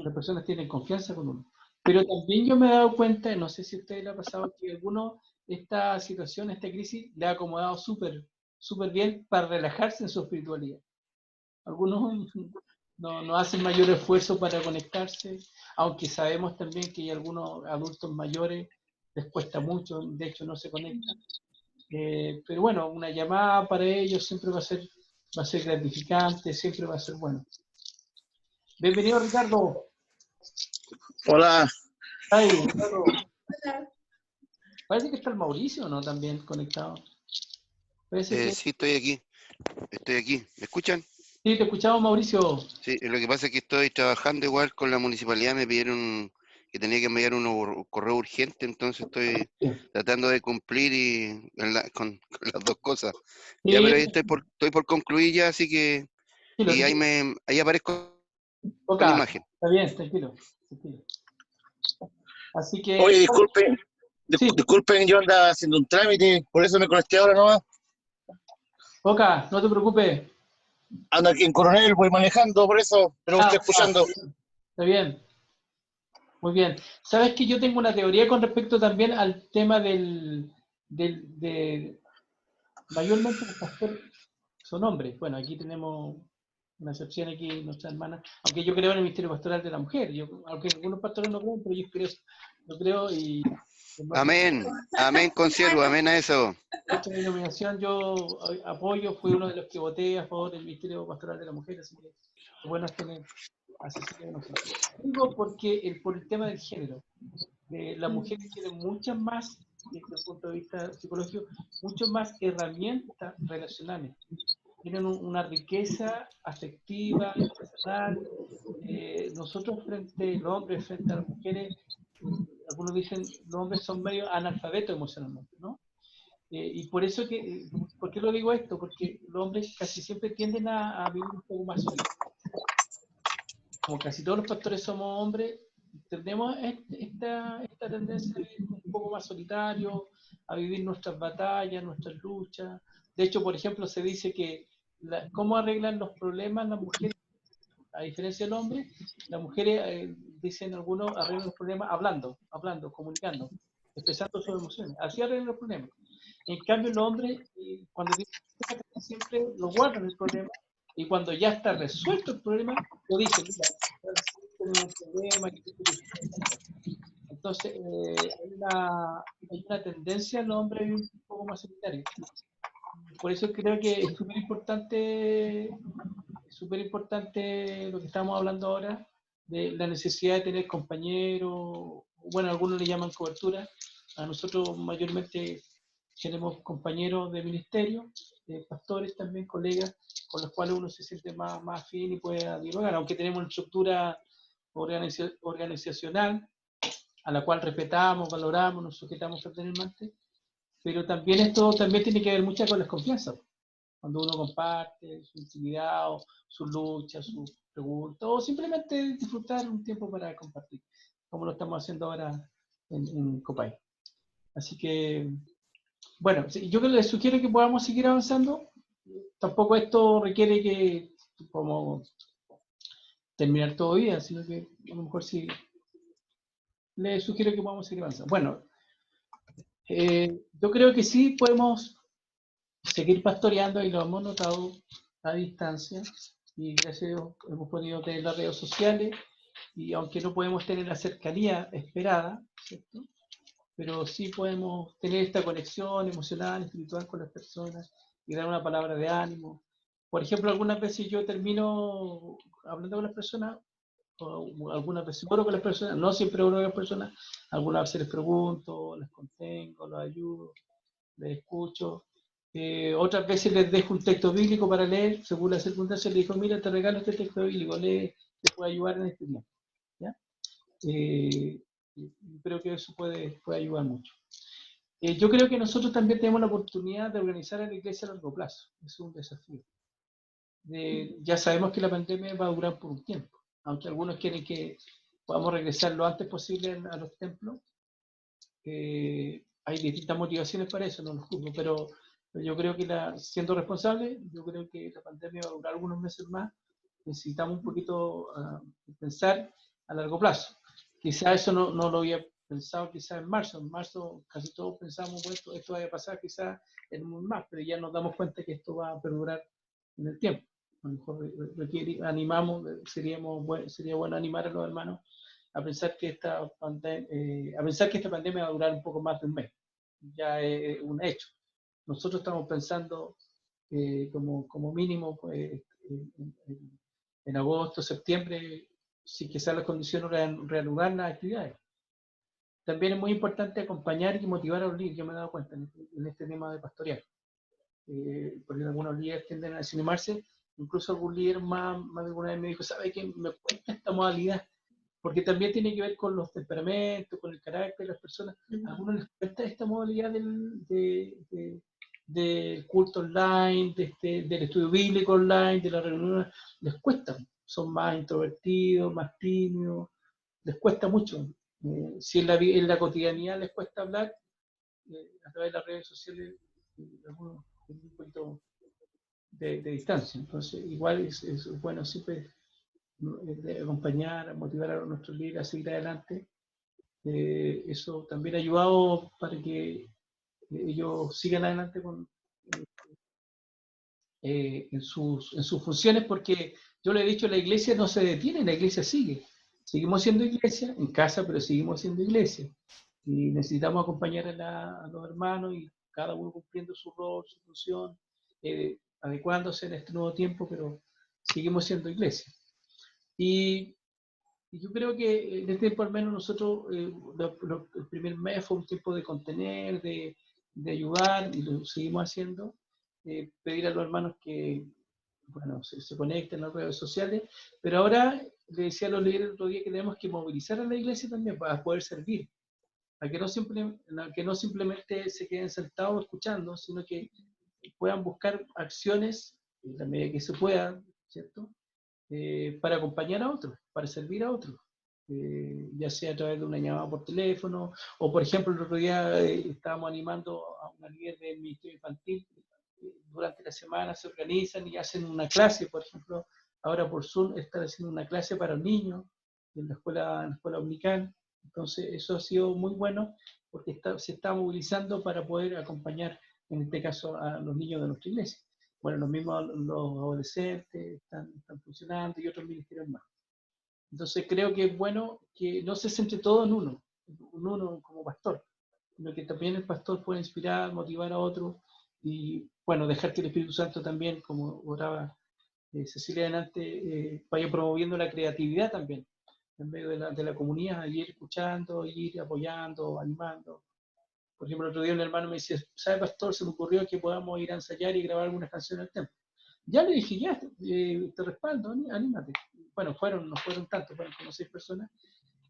las personas tienen confianza con uno. Pero también yo me he dado cuenta, no sé si a ustedes les ha pasado, que a algunos esta situación, esta crisis, le ha acomodado súper bien para relajarse en su espiritualidad. Algunos no hacen mayor esfuerzo para conectarse, aunque sabemos también que hay algunos adultos mayores les cuesta mucho, de hecho no se conectan. Pero bueno, una llamada para ellos siempre va a ser gratificante, siempre va a ser bueno. Bienvenido, Ricardo. Hola. Ay, Ricardo. Hola. Parece que está el Mauricio, ¿no? También conectado. Parece que... Sí, estoy aquí. ¿Me escuchan? Sí, te escuchamos, Mauricio. Sí, lo que pasa es que estoy trabajando igual con la municipalidad, me pidieron que tenía que enviar un correo urgente, entonces estoy tratando de cumplir con las dos cosas. Sí, Ya, pero ahí estoy por concluir ya, así que tranquilo, y ahí aparezco con la imagen. Está bien, tranquilo. Así que... Oye, disculpen, sí. disculpen, yo andaba haciendo un trámite, por eso me conecté ahora nomás. Oca, no te preocupes. Ando aquí en Coronel, voy manejando, por eso, pero estoy escuchando. Está bien. Muy bien. Sabes que yo tengo una teoría con respecto también al tema de mayormente los pastores son hombres. Bueno, aquí tenemos una excepción aquí, nuestra hermana, aunque yo creo en el misterio pastoral de la mujer. Aunque algunos pastores no creen, pero yo creo y... Amén, amén, consiervo, amén a eso. Nuestra denominación yo apoyo, fui uno de los que voté a favor del misterio pastoral de la mujer, así que es bueno tener asesores de nosotros. Digo porque por el tema del género, las mujeres tienen muchas más, desde el punto de vista psicológico, muchas más herramientas relacionales. Tienen una riqueza afectiva, personal. Nosotros los hombres frente a las mujeres, algunos dicen los hombres son medio analfabetos emocionalmente, ¿no? Y por eso ¿por qué lo digo esto? Porque los hombres casi siempre tienden a vivir un poco más solos. Como casi todos los pastores somos hombres, tenemos esta tendencia a vivir un poco más solitario, a vivir nuestras batallas, nuestras luchas. De hecho, por ejemplo, se dice que cómo arreglan los problemas las mujeres, a diferencia del hombre, las mujeres, dicen algunos, arreglan los problemas hablando, comunicando, expresando sus emociones. Así arreglan los problemas. En cambio, los hombres, cuando tienen siempre lo guardan el problema, y cuando ya está resuelto el problema, lo dicen, mira, tenemos un problema. Entonces, hay una tendencia en los hombres a vivir un poco más solitarios. Por eso creo que es súper importante lo que estamos hablando ahora, de la necesidad de tener compañeros, bueno, algunos le llaman cobertura, a nosotros mayormente tenemos compañeros de ministerio, pastores también, colegas, con los cuales uno se siente más afín y puede dialogar, aunque tenemos una estructura organizacional a la cual respetamos, valoramos, nos sujetamos fraternalmente, pero también esto también tiene que ver mucho con la confianza. Cuando uno comparte su intimidad, o su lucha, su pregunta, o simplemente disfrutar un tiempo para compartir, como lo estamos haciendo ahora en Copay. Así que, bueno, yo les sugiero que podamos seguir avanzando. Tampoco esto requiere que como terminar todo día, sino que a lo mejor sí les sugiero que podamos seguir avanzando. Bueno, yo creo que sí podemos seguir pastoreando y lo hemos notado a distancia y gracias a Dios hemos podido tener las redes sociales y aunque no podemos tener la cercanía esperada, ¿cierto? Pero sí podemos tener esta conexión emocional, espiritual con las personas y dar una palabra de ánimo. Por ejemplo, algunas veces yo termino hablando con las personas, o algunas veces oro con las personas, no siempre oro con las personas, algunas veces les pregunto, les contengo, los ayudo, les escucho. Otras veces les dejo un texto bíblico para leer, según las circunstancias, les digo, mira, te regalo este texto bíblico, lee, te puede ayudar en este tiempo. ¿Ya? Creo que eso puede ayudar mucho. Yo creo que nosotros también tenemos la oportunidad de organizar a la iglesia a largo plazo. Es un desafío. Ya sabemos que la pandemia va a durar por un tiempo, aunque algunos quieren que podamos regresar lo antes posible a los templos. Hay distintas motivaciones para eso, no los juzgo, pero yo creo que siendo responsable, yo creo que la pandemia va a durar algunos meses más. Necesitamos un poquito pensar a largo plazo. Quizá eso no lo había pensado quizá en marzo. En marzo casi todos pensamos, bueno, esto va a pasar quizá en un mes más, pero ya nos damos cuenta que esto va a perdurar en el tiempo. A lo mejor sería bueno animar a los hermanos a pensar que esta pandemia va a durar un poco más de un mes. Ya es un hecho. Nosotros estamos pensando como mínimo pues, en agosto, septiembre, si quizás las condiciones reanudar las actividades. También es muy importante acompañar y motivar a los líderes, yo me he dado cuenta en este tema de pastorear, porque algunos líderes tienden a desanimarse, incluso algún líder más de alguna vez me dijo, ¿sabe qué? Me cuesta esta modalidad, porque también tiene que ver con los temperamentos, con el carácter de las personas. A algunos les cuesta esta modalidad del culto online, del estudio bíblico online, de la reunión, les cuesta. Son más introvertidos, más tímidos, les cuesta mucho. Si en la cotidianidad les cuesta hablar, a través de las redes sociales, algunos tienen un poquito de distancia. Entonces, igual es bueno siempre acompañar, motivar a nuestros líderes a seguir adelante. Eso también ha ayudado para que ellos sigan adelante en sus funciones, porque yo le he dicho, la iglesia no se detiene, la iglesia sigue. Seguimos siendo iglesia, en casa, pero seguimos siendo iglesia. Y necesitamos acompañar a los hermanos y cada uno cumpliendo su rol, su función, adecuándose en este nuevo tiempo, pero seguimos siendo iglesia. Y yo creo que en este tiempo al menos nosotros, el primer mes fue un tiempo de contener, de ayudar, y lo seguimos haciendo. Pedir a los hermanos que bueno, se conecten en las redes sociales, pero ahora le decía a los líderes el otro día que tenemos que movilizar a la iglesia también para poder servir, a que no simplemente se queden sentados escuchando, sino que puedan buscar acciones en la medida que se pueda, ¿cierto? Para acompañar a otros, para servir a otros, ya sea a través de una llamada por teléfono, o por ejemplo el otro día estábamos animando a una líder del Ministerio Infantil, durante la semana se organizan y hacen una clase, por ejemplo, ahora por Zoom están haciendo una clase para niños en la escuela dominical. Entonces eso ha sido muy bueno porque se está movilizando para poder acompañar, en este caso, a los niños de nuestra iglesia. Bueno, los mismos los adolescentes están funcionando y otros ministerios más. Entonces creo que es bueno que no se centre todo en uno como pastor, sino que también el pastor puede inspirar, motivar a otros y, bueno, dejar que el Espíritu Santo también, como oraba Cecilia adelante, vaya promoviendo la creatividad también en medio de la comunidad, ir escuchando, ir apoyando, animando, Por ejemplo, el otro día un hermano me decía, ¿sabe, pastor? Se me ocurrió que podamos ir a ensayar y grabar algunas canciones al templo. Ya le dije, ya, te respaldo, anímate. Bueno, no fueron tantos, fueron como 6 personas,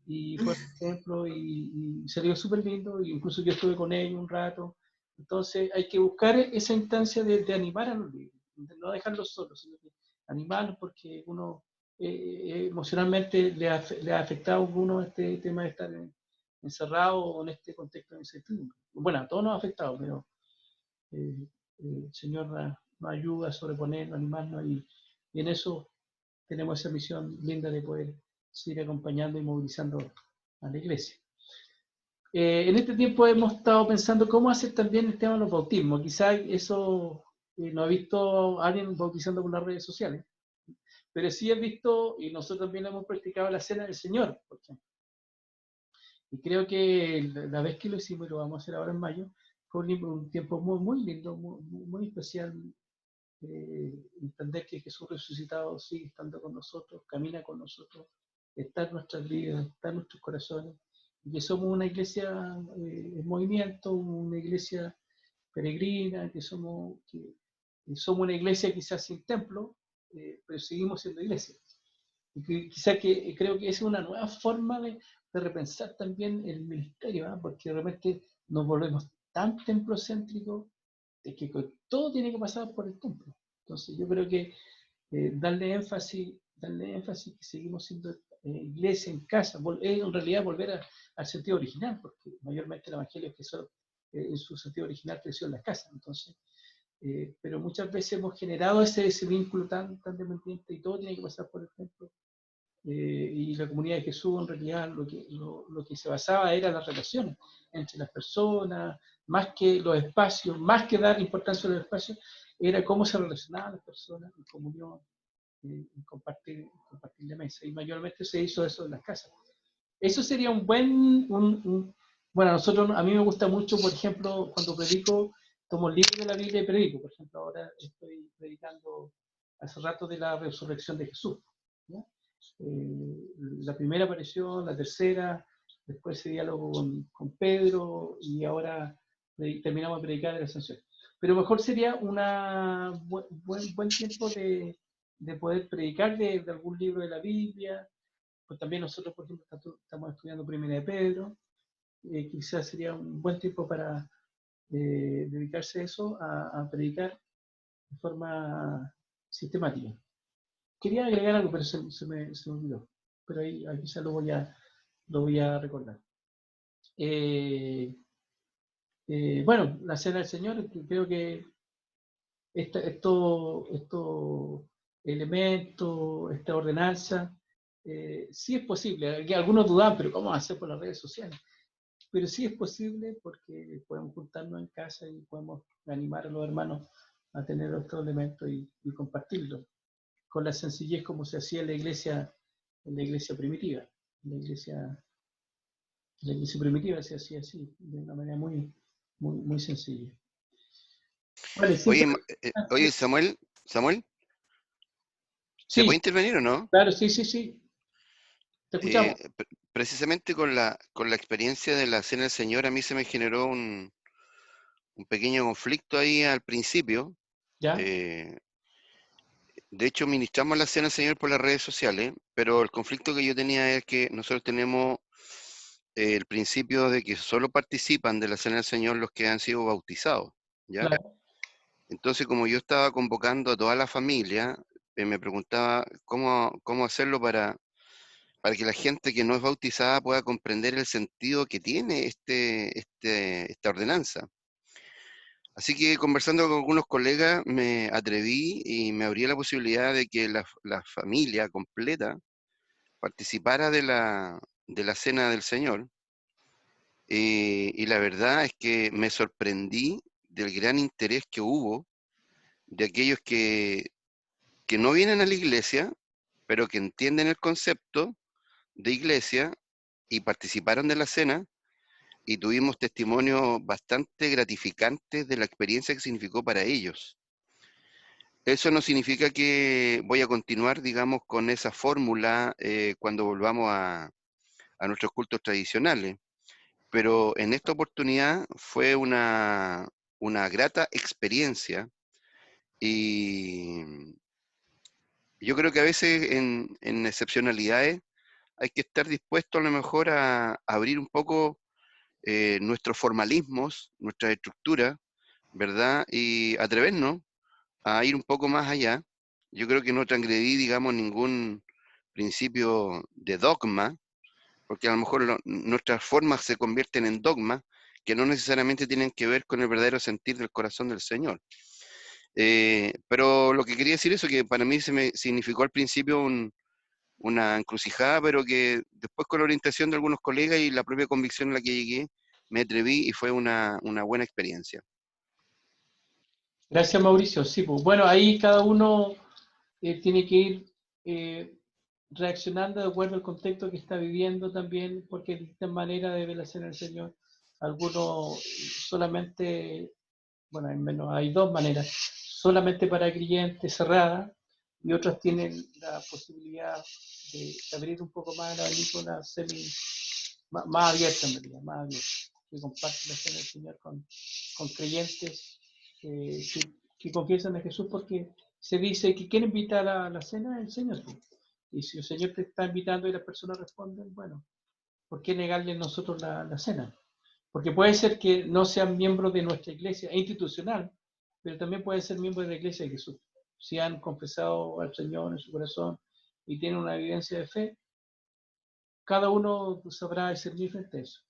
y fue al templo y salió súper lindo, y incluso yo estuve con ellos un rato. Entonces hay que buscar esa instancia de animar a los libros, de no dejarlos solos, sino que animarlos, porque uno emocionalmente le ha afectado a uno este tema de estar encerrado en este contexto de incertidumbre. Bueno, a todos nos ha afectado, pero el Señor nos ayuda a sobreponernos, animarnos, y en eso tenemos esa misión linda de poder seguir acompañando y movilizando a la iglesia. En este tiempo hemos estado pensando cómo hacer también el tema de los bautismos. Quizás eso no he visto a alguien bautizando por las redes sociales, pero sí he visto, y nosotros también hemos practicado la cena del Señor, por ejemplo. Y creo que la vez que lo hicimos, y lo vamos a hacer ahora en mayo, fue un tiempo muy, muy lindo, muy especial. Entender que Jesús resucitado sigue estando con nosotros, camina con nosotros, está en nuestras vidas, está en nuestros corazones, y que somos una iglesia en movimiento, una iglesia peregrina, que somos una iglesia quizás sin templo, pero seguimos siendo iglesia. Y quizás creo que es una nueva forma de repensar también el ministerio, ¿eh? Porque realmente nos volvemos tan templocéntricos de que todo tiene que pasar por el templo. Entonces yo creo que darle énfasis que seguimos siendo iglesia en casa, es en realidad volver al sentido original, porque mayormente el evangelio es que solo, en su sentido original creció en las casas. Entonces, pero muchas veces hemos generado ese vínculo tan dependiente, y todo tiene que pasar por el templo. Y la comunidad de Jesús en realidad lo que se basaba era las relaciones entre las personas, más que los espacios, más que dar importancia a los espacios, era cómo se relacionaban las personas en comunión, en compartir la mesa, y mayormente se hizo eso en las casas. Eso sería un buen, bueno, a mí me gusta mucho, por ejemplo, cuando predico, tomo el libro de la Biblia y predico. Por ejemplo, ahora estoy predicando hace rato de la resurrección de Jesús, ¿no? La primera aparición, la tercera, después ese diálogo con Pedro, y ahora terminamos de predicar de la ascensión. Pero mejor sería un buen tiempo de poder predicar de algún libro de la Biblia. Pues también nosotros, por ejemplo, estamos estudiando Primera de Pedro. Quizás sería un buen tiempo para dedicarse a eso, a predicar de forma sistemática. Quería agregar algo, pero se me olvidó. Pero ahí quizás lo voy a recordar. Bueno, la cena del Señor, creo que estos elementos, esta ordenanza, sí es posible. Algunos dudan, pero ¿cómo hacer por las redes sociales? Pero sí es posible, porque podemos juntarnos en casa y podemos animar a los hermanos a tener estos elementos y compartirlos con la sencillez como se hacía en la iglesia primitiva. La iglesia primitiva se hacía así, de una manera muy sencilla. Vale, Oye, Samuel, ¿se sí, puede intervenir o no? claro, sí. Te escuchamos. Precisamente con la experiencia de la Cena del Señor, a mí se me generó un pequeño conflicto ahí al principio. ¿Ya? De hecho, ministramos la Cena del Señor por las redes sociales, pero el conflicto que yo tenía es que nosotros tenemos el principio de que solo participan de la Cena del Señor los que han sido bautizados, ¿ya? Claro. Entonces, como yo estaba convocando a toda la familia, me preguntaba cómo hacerlo para que la gente que no es bautizada pueda comprender el sentido que tiene esta ordenanza. Así que, conversando con algunos colegas, me atreví y me abrí la posibilidad de que la familia completa participara de la Cena del Señor. Y la verdad es que me sorprendí del gran interés que hubo de aquellos que no vienen a la iglesia, pero que entienden el concepto de iglesia y participaron de la cena, y tuvimos testimonios bastante gratificantes de la experiencia que significó para ellos. Eso no significa que voy a continuar, digamos, con esa fórmula cuando volvamos a nuestros cultos tradicionales. pero en esta oportunidad fue una grata experiencia, y yo creo que a veces en excepcionalidades hay que estar dispuesto a lo mejor a abrir un poco nuestros formalismos, nuestra estructura, ¿verdad? Y atrevernos a ir un poco más allá. Yo creo que no transgredí, digamos, ningún principio de dogma, porque a lo mejor nuestras formas se convierten en dogmas que no necesariamente tienen que ver con el verdadero sentir del corazón del Señor. Pero lo que quería decir es que para mí se me significó al principio una encrucijada, pero que después con la orientación de algunos colegas y la propia convicción a la que llegué, me atreví y fue una buena experiencia. Gracias, Mauricio. Sí, pues, bueno, ahí cada uno tiene que ir reaccionando de acuerdo al contexto que está viviendo también, porque hay distintas maneras de ver la cena del Señor. Algunos solamente, bueno, hay dos maneras, solamente para creyentes cerrada, y otras tienen la posibilidad de abrir un poco más el abanico, una semi más abierta en realidad, más abierta, que comparte la cena del Señor con creyentes que confiesan a Jesús, porque se dice que quiere invitar a la cena del Señor. Y si el Señor te está invitando y las personas responden, bueno, ¿por qué negarle a nosotros la cena? Porque puede ser que no sean miembros de nuestra iglesia institucional, pero también pueden ser miembros de la iglesia de Jesús. Si han confesado al Señor en su corazón y tienen una evidencia de fe, cada uno sabrá discernir frente a eso.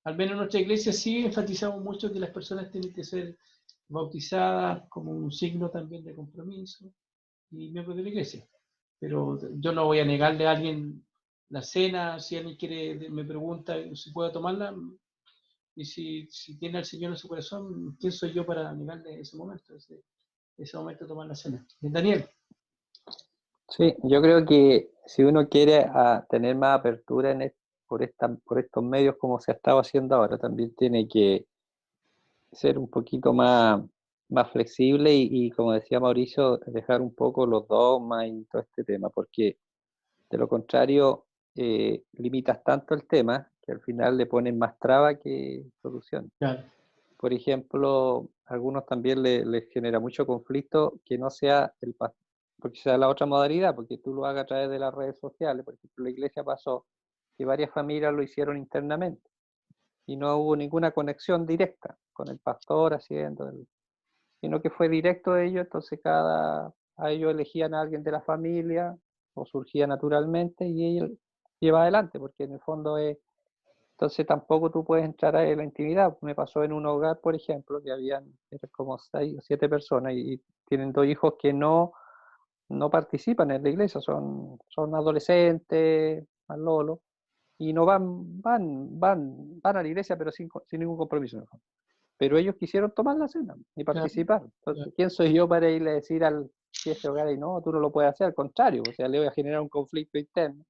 Al menos en nuestra iglesia sí enfatizamos mucho que las personas tienen que ser bautizadas como un signo también de compromiso y miembros de la iglesia. Pero yo no voy a negarle a alguien la cena, si alguien quiere, me pregunta si puedo tomarla, y si tiene al Señor en su corazón, ¿quién soy yo para negarle ese momento, ese momento de tomar la cena? Daniel. Sí, yo creo que si uno quiere tener más apertura por estos medios como se ha estado haciendo ahora, también tiene que ser un poquito más flexible y como decía Mauricio, dejar un poco los dogmas y todo este tema, porque de lo contrario limitas tanto el tema que al final le ponen más traba que solución. Claro. Por ejemplo, a algunos también les genera mucho conflicto que no sea el pastor, porque sea la otra modalidad, porque tú lo hagas a través de las redes sociales. Por ejemplo, la iglesia pasó que varias familias lo hicieron internamente y no hubo ninguna conexión directa con el pastor haciendo, sino que fue directo de ellos, entonces a ellos elegían a alguien de la familia o surgía naturalmente y ellos lleva adelante, porque en el fondo es. Entonces tampoco tú puedes entrar a la intimidad. Me pasó en un hogar, por ejemplo, que habían como 6 o 7 personas y tienen 2 hijos que no participan en la iglesia, son adolescentes, más lolo, y no van a la iglesia, pero sin ningún compromiso. Pero ellos quisieron tomar la cena y participar. Entonces, ¿quién soy yo para irle a decir al jefe de hogar y no, tú no lo puedes hacer? Al contrario, o sea, le voy a generar un conflicto interno.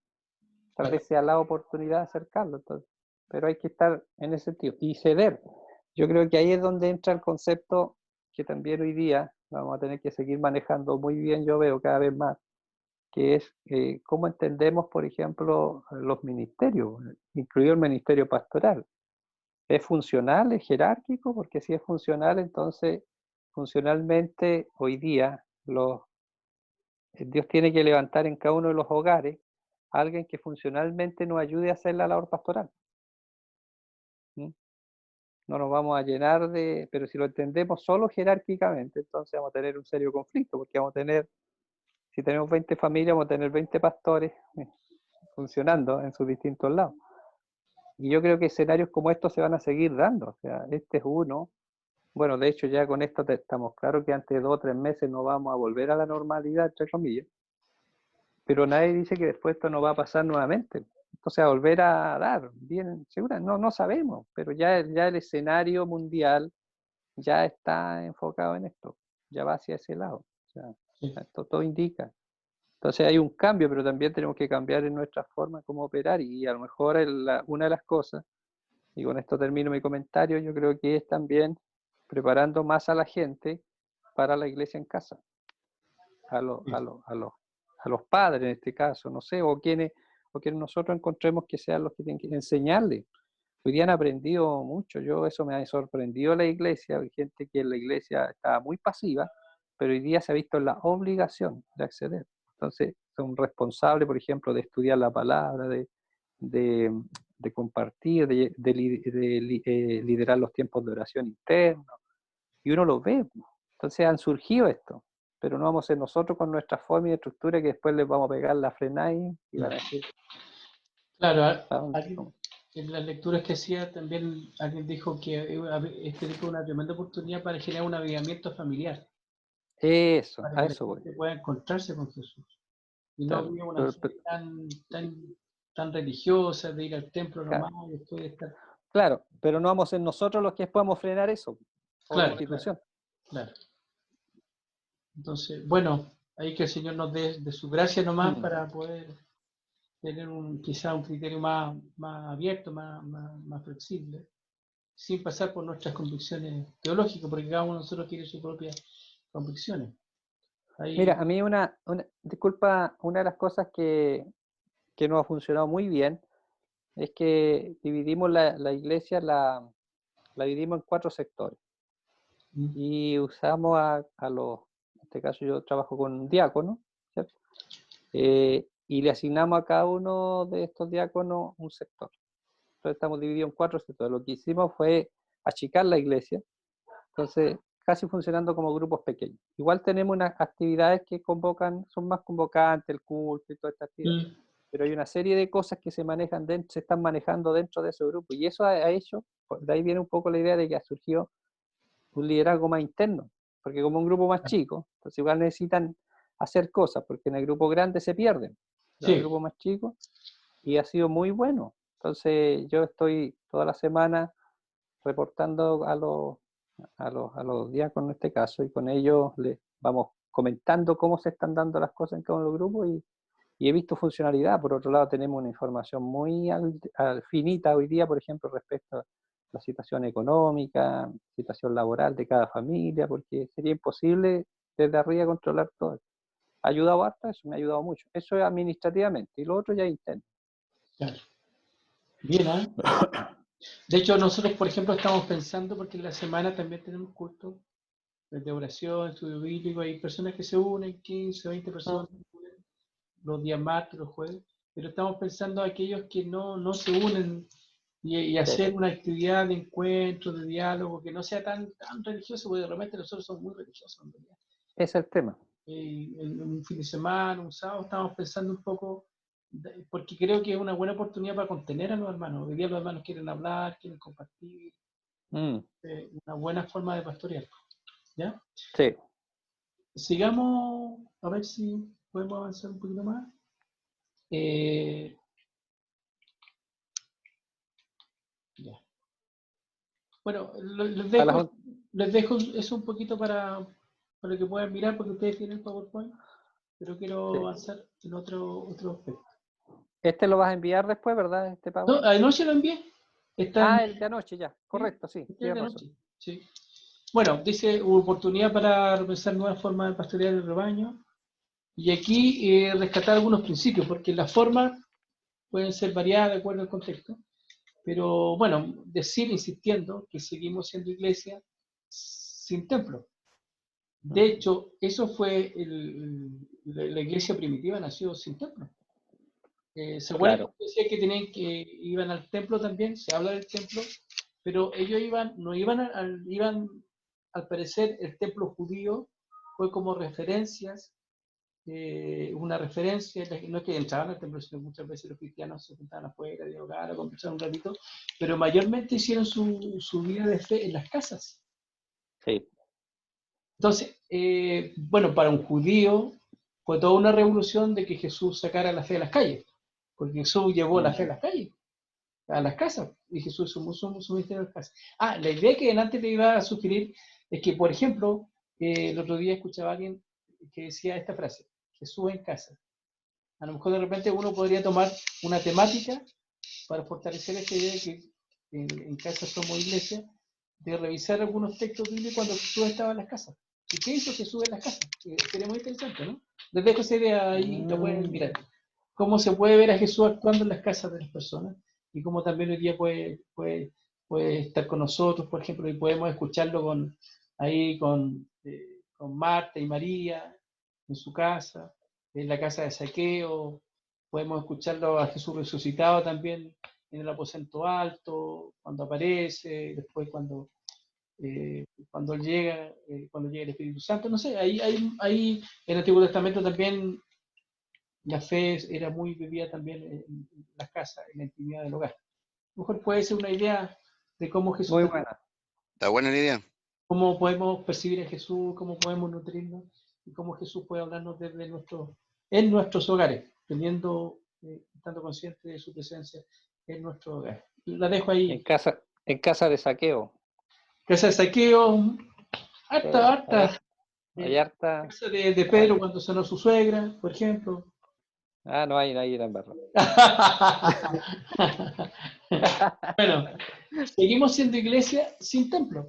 Tal vez sea la oportunidad de acercarlo. Entonces, pero hay que estar en ese sentido y ceder. Yo creo que ahí es donde entra el concepto que también hoy día vamos a tener que seguir manejando muy bien, yo veo cada vez más, que es cómo entendemos, por ejemplo, los ministerios, incluido el ministerio pastoral. ¿Es funcional, es jerárquico? Porque si es funcional, entonces funcionalmente hoy día Dios tiene que levantar en cada uno de los hogares a alguien que funcionalmente nos ayude a hacer la labor pastoral. No nos vamos a llenar pero si lo entendemos solo jerárquicamente, entonces vamos a tener un serio conflicto, porque si tenemos 20 familias, vamos a tener 20 pastores funcionando en sus distintos lados. Y yo creo que escenarios como estos se van a seguir dando, o sea, este es uno. Bueno, de hecho ya con esto estamos claros que antes de 2 o 3 meses no vamos a volver a la normalidad, entre comillas, pero nadie dice que después esto no va a pasar nuevamente. Entonces a volver a dar, bien, segura, no sabemos, pero ya el escenario mundial ya está enfocado en esto, ya va hacia ese lado. O sea, esto todo indica. Entonces hay un cambio, pero también tenemos que cambiar en nuestra forma como operar y a lo mejor una de las cosas, y con esto termino mi comentario, yo creo que es también preparando más a la gente para la iglesia en casa, a los padres en este caso, no sé, o quienes nosotros encontremos que sean los que tienen que enseñarle. Hoy día han aprendido mucho. Eso me ha sorprendido la iglesia. Hay gente que en la iglesia estaba muy pasiva, pero hoy día se ha visto la obligación de acceder. Entonces, son responsables, por ejemplo, de estudiar la palabra, de compartir, de liderar los tiempos de oración internos. Y uno lo ve. Entonces han surgido esto. Pero no vamos a ser nosotros con nuestra forma y estructura que después les vamos a pegar la frenada y van a decir... Claro, en las lecturas que hacía también alguien dijo que este tipo es una tremenda oportunidad para generar un avivamiento familiar. Eso, para a que eso la voy. gente pueda encontrarse con Jesús. Y Claro, no viva una fe tan religiosa de ir al templo nomás y después de estar... Claro, pero no vamos a ser nosotros los que podamos frenar eso, o la institución. Claro. Entonces, bueno, ahí que el Señor nos dé de su gracia nomás para poder tener quizá un criterio más abierto, más flexible, sin pasar por nuestras convicciones teológicas, porque cada uno de nosotros tiene sus propias convicciones. Ahí... Mira, a mí disculpa, una de las cosas que no ha funcionado muy bien es que dividimos la iglesia, la dividimos en 4 sectores. Y usamos a los, en este caso yo trabajo con un diácono, ¿cierto? Y le asignamos a cada uno de estos diáconos un sector. Entonces estamos divididos en 4 sectores. Lo que hicimos fue achicar la iglesia, entonces casi funcionando como grupos pequeños. Igual tenemos unas actividades que son más convocantes, el culto y toda esta actividad. Pero hay una serie de cosas que se están manejando dentro de ese grupo. Y eso ha hecho, de ahí viene un poco la idea de que ha surgido un liderazgo más interno. Porque como un grupo más chico, entonces igual necesitan hacer cosas, porque en el grupo grande se pierden. En el grupo más chico, y ha sido muy bueno. Entonces yo estoy toda la semana reportando a los diáconos en este caso, y con ellos les vamos comentando cómo se están dando las cosas en cada uno de los grupos, y he visto funcionalidad. Por otro lado, tenemos una información muy finita hoy día, por ejemplo, respecto a la situación económica, situación laboral de cada familia, porque sería imposible desde arriba controlar todo. ¿Ha ayudado harto? Eso me ha ayudado mucho. Eso es administrativamente, y lo otro ya es interno. Claro. Bien, ¿eh? De hecho, nosotros, por ejemplo, estamos pensando, porque en la semana también tenemos cultos de oración, estudio bíblico, hay personas que se unen, 15, 20 personas, los días martes, los jueves, pero estamos pensando a aquellos que no se unen y hacer una actividad de encuentro, de diálogo, que no sea tan religioso, porque realmente nosotros somos muy religiosos en realidad. Ese es el tema. En un fin de semana, un sábado, estamos pensando un poco, porque creo que es una buena oportunidad para contener a los hermanos. Hoy día los hermanos quieren hablar, quieren compartir, una buena forma de pastorear. ¿Ya? Sí. Sigamos, a ver si podemos avanzar un poquito más. Ya. Bueno, les dejo eso un poquito para que puedan mirar, porque ustedes tienen el PowerPoint, pero quiero avanzar en otro aspecto. Este lo vas a enviar después, ¿verdad? Este No, anoche lo envié. el de anoche ya, correcto, sí. El de anoche. Sí. Bueno, dice oportunidad para repensar nuevas formas de pastorear el rebaño. Y aquí rescatar algunos principios, porque las formas pueden ser variadas de acuerdo al contexto. Pero bueno, insistiendo, que seguimos siendo iglesia sin templo. De hecho, eso fue la iglesia primitiva nació sin templo. ¿Se acuerdan que decía que iban al templo también? Se habla del templo, pero ellos iban al parecer, el templo judío fue como referencias, una referencia, no es que entraban al templo, sino muchas veces los cristianos se juntaban afuera, dialogaban, conversaban un ratito, pero mayormente hicieron su vida de fe en las casas. Sí. Entonces, bueno, para un judío fue toda una revolución de que Jesús sacara la fe de las calles, porque Jesús llevó la fe a las calles, a las casas, y Jesús su ministerio en las casas. La idea que antes le iba a sugerir es que, por ejemplo, el otro día escuchaba a alguien que decía esta frase: Jesús en casa. A lo mejor de repente uno podría tomar una temática para fortalecer esta idea de que en casa somos iglesia, de revisar algunos textos bíblicos cuando Jesús estaba en las casas. ¿Y qué hizo Jesús en las casas? Sería muy interesante, ¿no? Les dejo esa idea ahí, la pueden mirar. ¿Cómo se puede ver a Jesús actuando en las casas de las personas? y cómo también hoy día puede estar con nosotros, por ejemplo, y podemos escucharlo con Marta y María en su casa, en la casa de Zaqueo, podemos escucharlo a Jesús resucitado también en el aposento alto, cuando aparece, después cuando él llega, cuando llega el Espíritu Santo, no sé, ahí en el Antiguo Testamento también la fe era muy vivida también en las casas, en la intimidad del hogar. A lo mejor puede ser una idea de cómo Jesús, Muy buena. Está buena la idea. cómo podemos percibir a Jesús, cómo podemos nutrirnos y cómo Jesús puede hablarnos en nuestros hogares, estando conscientes de su presencia en nuestro hogar. La dejo ahí. En casa de Zaqueo. Casa de Zaqueo, harta. Hay harta. Casa de Pedro cuando sanó su suegra, por ejemplo. No, ahí era en barro. Bueno, seguimos siendo iglesia sin templo.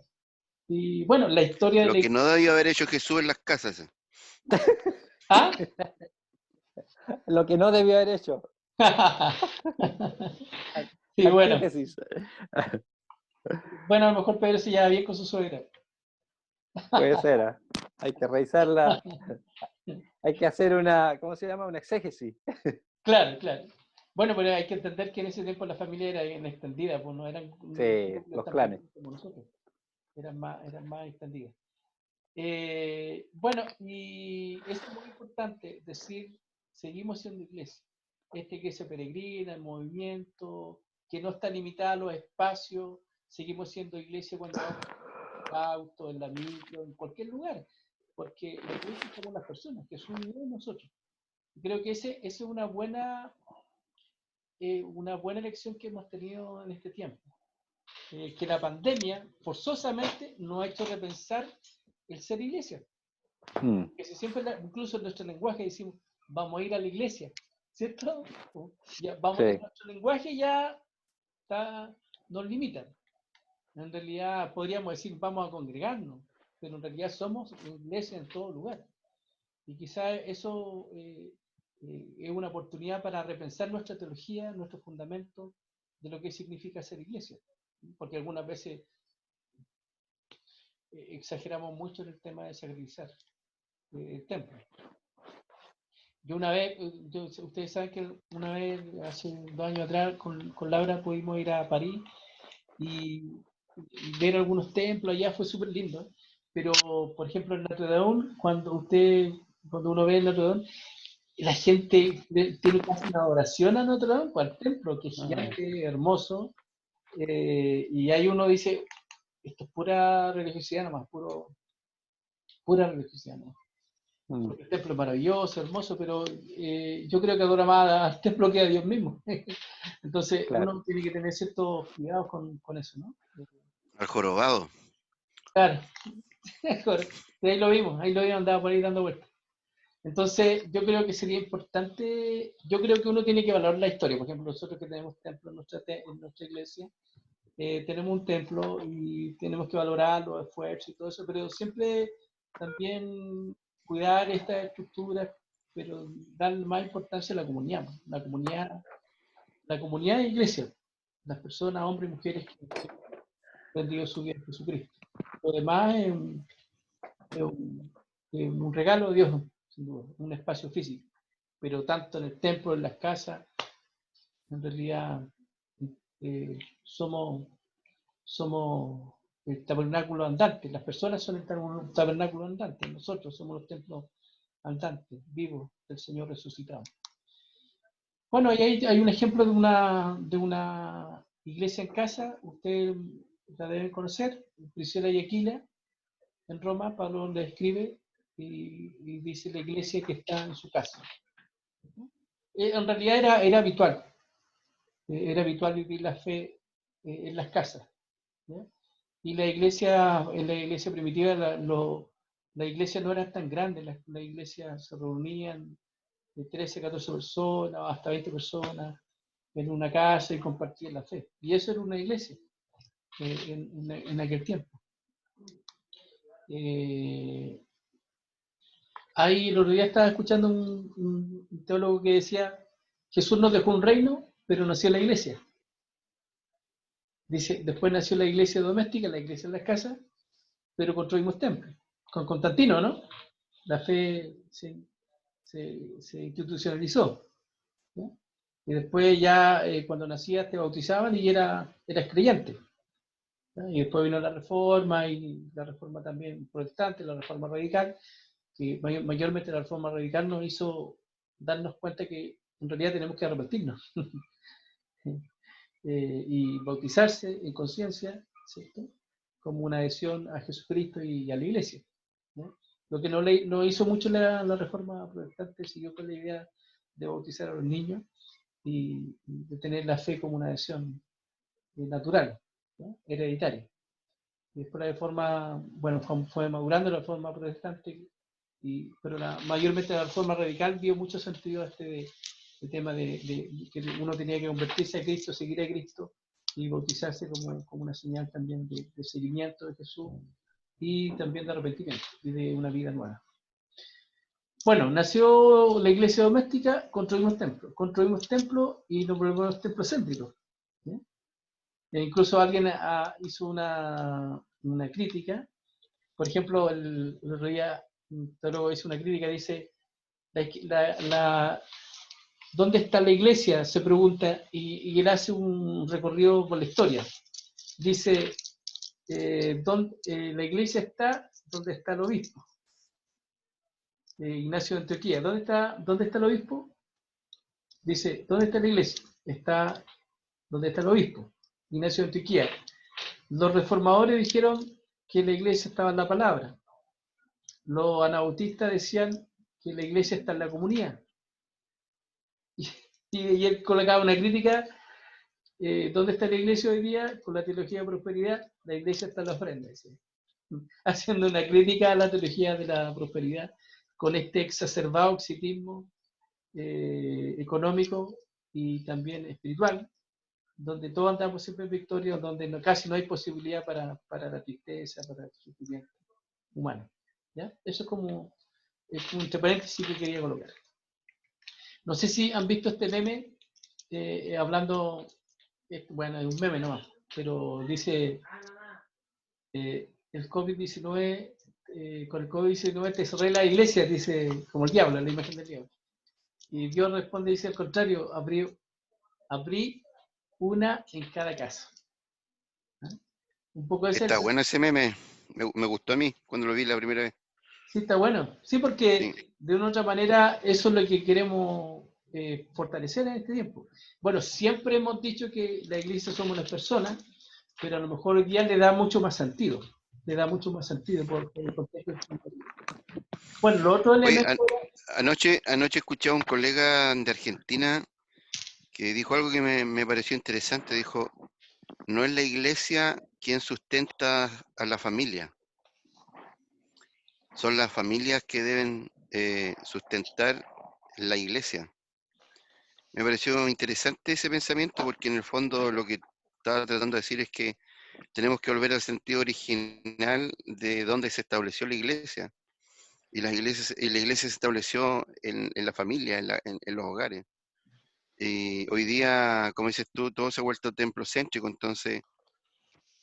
Y bueno, la historia de Lo que no debió haber hecho Jesús en las casas. ¿Ah? Lo que no debió haber hecho. Sí, bueno. Antítesis. Bueno, a lo mejor Pedro se lleva bien con su suegra. Puede ser. Hay que revisarla. Hay que hacer ¿cómo se llama? Una exégesis. Claro. Bueno, pero hay que entender que en ese tiempo la familia era bien extendida, pues no eran los clanes como nosotros, eran más extendidas. Bueno, y es muy importante decir, seguimos siendo iglesia. Esta iglesia peregrina, el movimiento, que no está limitada a los espacios, seguimos siendo iglesia cuando vamos en el auto, en la micro, en cualquier lugar, porque la iglesia somos las personas, que son de nosotros. Creo que esa es una buena lección que hemos tenido en este tiempo. Que la pandemia forzosamente nos ha hecho repensar el ser iglesia. Que si siempre, incluso en nuestro lenguaje decimos, vamos a ir a la iglesia, ¿cierto? Ya, nuestro lenguaje ya nos limita. En realidad podríamos decir, vamos a congregarnos, pero en realidad somos iglesia en todo lugar. Y quizás eso es una oportunidad para repensar nuestra teología, nuestros fundamentos de lo que significa ser iglesia. Porque algunas veces exageramos mucho en el tema de sacralizar el templo. Ustedes saben que una vez, hace 2 años atrás, con Laura pudimos ir a París y ver algunos templos allá, fue súper lindo. Pero, por ejemplo, en Notre Dame, cuando uno ve en Notre Dame, la gente tiene casi una adoración a Notre Dame, al templo, que es gigante, hermoso, y ahí uno dice, esto es pura religiosidad nomás, pura religiosidad nomás. El templo es maravilloso, hermoso, pero yo creo que adora más al templo que a Dios mismo. Entonces, uno tiene que tener ciertos cuidados con eso, ¿no? Al jorobado. Claro, ahí lo vimos, andaba por ahí dando vueltas. Entonces, yo creo que sería importante, yo creo que uno tiene que valorar la historia. Por ejemplo, nosotros que tenemos templo en nuestra iglesia, tenemos un templo y tenemos que valorar los esfuerzos y todo eso, pero siempre también cuidar estas estructuras, pero dar más importancia a la comunidad de iglesia, las personas, hombres y mujeres que han rendido su vida en Jesucristo. Lo demás es un regalo de Dios, sin duda, un espacio físico, pero tanto en el templo, en las casas, en realidad somos el tabernáculo andante, las personas son el tabernáculo andante, nosotros somos los templos andantes, vivos del Señor resucitado. Bueno, y ahí hay un ejemplo de una iglesia en casa, ustedes la deben conocer, Priscila y Aquila, en Roma. Pablo le escribe y dice la iglesia que está en su casa. En realidad era habitual vivir la fe en las casas. ¿Ya? Y en la iglesia primitiva, la iglesia no era tan grande, la iglesia se reunían de 13 a 14 personas, hasta 20 personas, en una casa y compartían la fe. Y eso era una iglesia en aquel tiempo. Ahí el otro día estaba escuchando un teólogo que decía, Jesús nos dejó un reino, pero nació la iglesia. Dice, después nació la iglesia doméstica, la iglesia en las casas, pero construimos templos. Con Constantino, ¿no? La fe se institucionalizó, ¿no? Y después ya cuando nacías te bautizaban y eras creyente, ¿no? Y después vino la reforma y la reforma también protestante, la reforma radical, que mayormente la reforma radical nos hizo darnos cuenta que en realidad tenemos que arrepentirnos y bautizarse en conciencia, ¿cierto? Como una adhesión a Jesucristo y a la iglesia, ¿no? Lo que no hizo mucho la reforma protestante, siguió con la idea de bautizar a los niños y de tener la fe como una adhesión natural, ¿no? Hereditaria. Y después la reforma, bueno, fue madurando la reforma protestante, pero mayormente la reforma radical dio mucho sentido a este tema de que uno tenía que convertirse a Cristo, seguir a Cristo y bautizarse como una señal también de seguimiento de Jesús y también de arrepentimiento y de una vida nueva. Bueno, nació la iglesia doméstica, construimos templos y nos volvemos templos céntricos, ¿sí? E incluso alguien hizo una crítica, por ejemplo, el otro día un teólogo hizo una crítica, dice, ¿dónde está la iglesia? Se pregunta, y él hace un recorrido por la historia. Dice, la iglesia está donde está el obispo. Ignacio de Antioquía, ¿dónde está el obispo? Dice, ¿dónde está la iglesia? Está donde está el obispo, Ignacio de Antioquía. Los reformadores dijeron que la iglesia estaba en la palabra. Los anabautistas decían que la iglesia está en la comunidad. Y él colocaba una crítica, ¿dónde está la iglesia hoy día? Con la teología de prosperidad, la iglesia está en la ofrenda, dice. Haciendo una crítica a la teología de la prosperidad, con este exacerbado exitismo económico y también espiritual, donde todos andamos siempre en victoria, donde casi no hay posibilidad para la tristeza, para el sufrimiento humano. ¿Ya? Eso es como un entre paréntesis que quería colocar. No sé si han visto este meme hablando, bueno, es un meme nomás, pero dice, el COVID-19, con el COVID-19 te cerré la iglesia, dice, como el diablo, la imagen del diablo. Y Dios responde, dice al contrario, abrí una en cada casa. ¿Ah? Un poco ese Está bueno ese meme, me gustó a mí cuando lo vi la primera vez. Sí, está bueno. Sí, porque Sí. de una u otra manera eso es lo que queremos fortalecer en este tiempo. Bueno, siempre hemos dicho que la iglesia somos las personas, pero a lo mejor hoy día le da mucho más sentido. Le da mucho más sentido por el contexto. Bueno, lo otro Oye, elemento... anoche escuché a un colega de Argentina que dijo algo que me pareció interesante. Dijo, no es la iglesia quien sustenta a la familia. Son las familias que deben sustentar la iglesia. Me pareció interesante ese pensamiento porque en el fondo lo que estaba tratando de decir es que tenemos que volver al sentido original de donde se estableció la iglesia. Y la iglesia se estableció en la familia, en los hogares. Y hoy día, como dices tú, todo se ha vuelto templocéntrico, entonces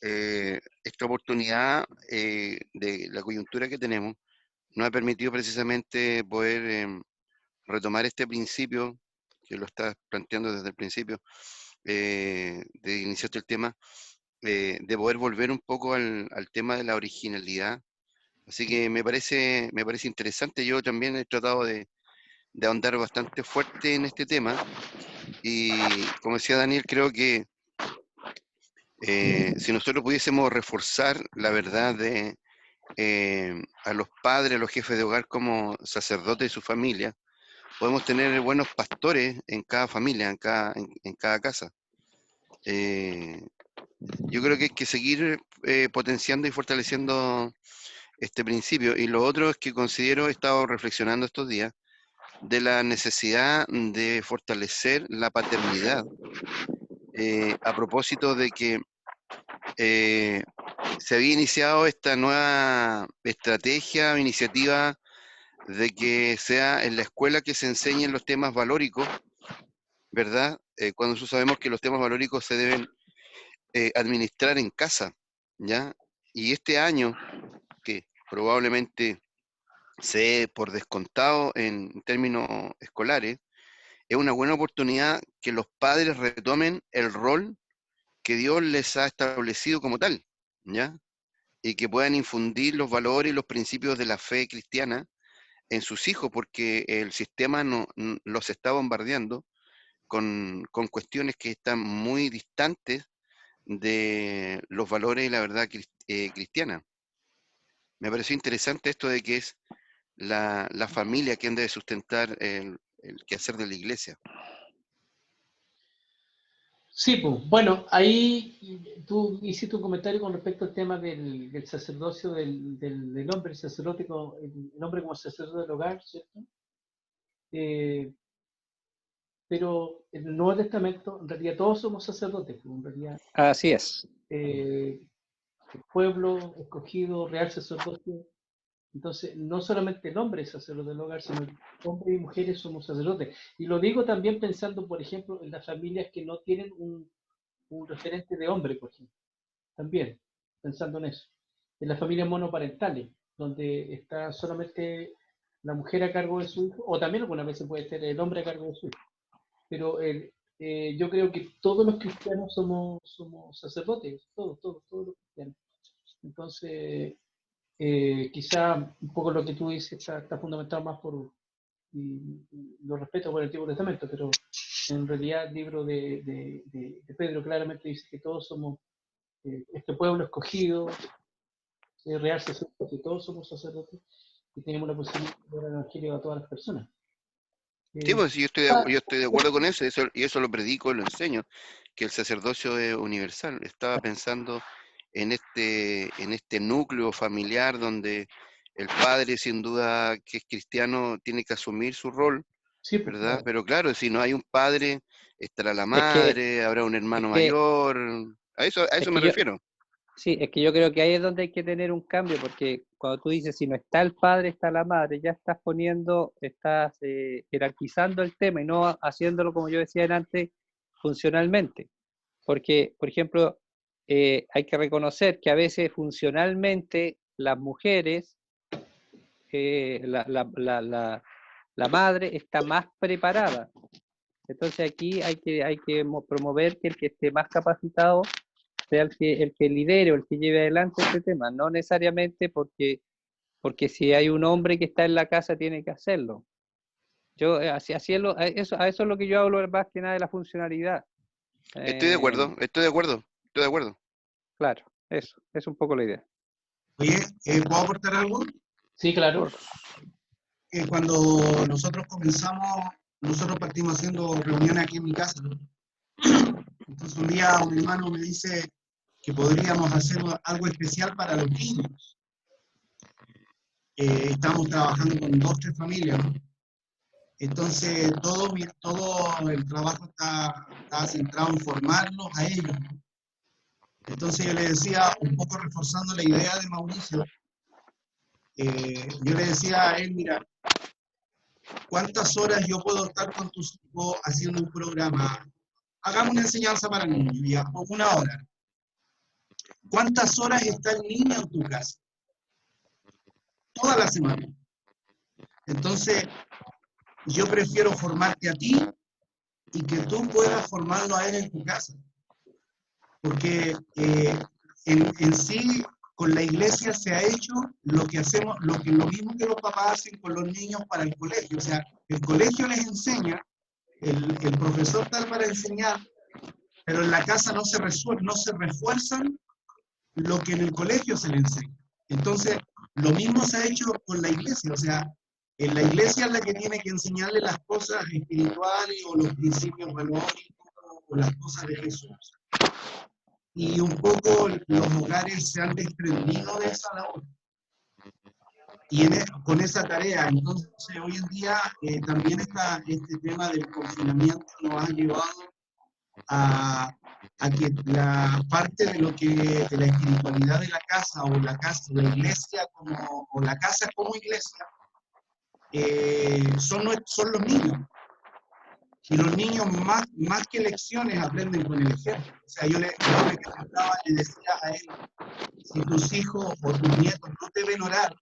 esta oportunidad de la coyuntura que tenemos nos ha permitido precisamente poder retomar este principio, que lo estás planteando desde el principio, de iniciarte el tema, de poder volver un poco al tema de la originalidad. Así que me parece interesante. Yo también he tratado de ahondar bastante fuerte en este tema. Y como decía Daniel, creo que si nosotros pudiésemos reforzar la verdad de a los padres, a los jefes de hogar como sacerdotes y su familia, podemos tener buenos pastores en cada familia, en cada casa. Yo creo que hay que seguir potenciando y fortaleciendo este principio. Y lo otro es que considero, he estado reflexionando estos días, de la necesidad de fortalecer la paternidad. A propósito de que se había iniciado esta nueva estrategia o iniciativa de que sea en la escuela que se enseñen los temas valóricos, ¿verdad? Cuando nosotros sabemos que los temas valóricos se deben administrar en casa, ¿ya? Y este año, que probablemente se dé por descontado en términos escolares, es una buena oportunidad que los padres retomen el rol que Dios les ha establecido como tal, ¿ya? Y que puedan infundir los valores y los principios de la fe cristiana en sus hijos, porque el sistema los está bombardeando con cuestiones que están muy distantes de los valores y la verdad cristiana. Me pareció interesante esto de que es la familia quien debe sustentar el quehacer de la iglesia. Sí, pues, bueno, ahí tú hiciste un comentario con respecto al tema del sacerdocio del hombre, el hombre como sacerdote del hogar, ¿cierto? Pero en el Nuevo Testamento, en realidad todos somos sacerdotes, pues, en realidad Así es. el pueblo escogido, real sacerdocio. Entonces, no solamente el hombre es sacerdote del hogar, sino que hombres y mujeres somos sacerdotes. Y lo digo también pensando, por ejemplo, en las familias que no tienen un referente de hombre, por ejemplo. También, pensando en eso. En las familias monoparentales, donde está solamente la mujer a cargo de su hijo, o también algunas veces puede ser el hombre a cargo de su hijo. Pero yo creo que todos los cristianos somos sacerdotes, todos los cristianos. Entonces, quizá un poco lo que tú dices está fundamentado más y lo respeto por el Antiguo Testamento, pero en realidad el libro de Pedro claramente dice que todos somos este pueblo escogido, real sacerdote, todos somos sacerdotes y tenemos la posibilidad de dar el evangelio a todas las personas. Sí, pues yo estoy de acuerdo con eso, y eso lo predico y lo enseño, que el sacerdocio es universal. Estaba pensando en este núcleo familiar donde el padre, sin duda, que es cristiano, tiene que asumir su rol, Sí, pues, ¿verdad? claro. Pero claro, si no hay un padre, estará la Es que, madre, habrá un es hermano que, mayor, a es eso me que yo, refiero. sí, es que yo creo que ahí es donde hay que tener un cambio, porque cuando tú dices si no está el padre, está la madre, ya estás jerarquizando el tema y no haciéndolo, como yo decía antes, funcionalmente. Porque, por ejemplo, hay que reconocer que a veces funcionalmente las mujeres, la madre está más preparada. Entonces aquí hay que promover que el que esté más capacitado sea el que lidere o el que lleve adelante este tema, no necesariamente porque si hay un hombre que está en la casa tiene que hacerlo. Yo así es a eso es lo que yo hablo más que nada de la funcionalidad. Estoy de acuerdo, estoy de acuerdo, estoy de acuerdo. Claro, eso es un poco la idea. Oye, ¿puedo aportar algo? Sí, claro. Cuando nosotros partimos haciendo reuniones aquí en mi casa, ¿no? Entonces un día un hermano me dice que podríamos hacer algo especial para los niños. Estamos trabajando con 2 o 3 familias, ¿no? Entonces todo el trabajo está centrado en formarlos a ellos, ¿no? Entonces yo le decía, un poco reforzando la idea de Mauricio, yo le decía a él, mira, ¿cuántas horas yo puedo estar con tus hijos haciendo un programa? Hagamos una enseñanza para niños, ya, 1 hora. ¿Cuántas horas está el niño en tu casa? Toda la semana. Entonces, yo prefiero formarte a ti y que tú puedas formarlo a él en tu casa. Porque en sí, con la iglesia se ha hecho lo mismo que los papás hacen con los niños para el colegio. O sea, el colegio les enseña, el profesor está para enseñar, pero en la casa no se refuerzan lo que en el colegio se le enseña. Entonces, lo mismo se ha hecho con la iglesia, o sea, en la iglesia es la que tiene que enseñarle las cosas espirituales o los principios valóricos o las cosas de Jesús. Y un poco los hogares se han desprendido de esa labor. Y con esa tarea, entonces hoy en día también este tema del confinamiento nos ha llevado a que la parte de la espiritualidad de la casa o la iglesia o la casa como iglesia son los niños. Y los niños más que lecciones aprenden con el ejemplo. O sea, yo le decía a él, si tus hijos o tus nietos no te ven orar,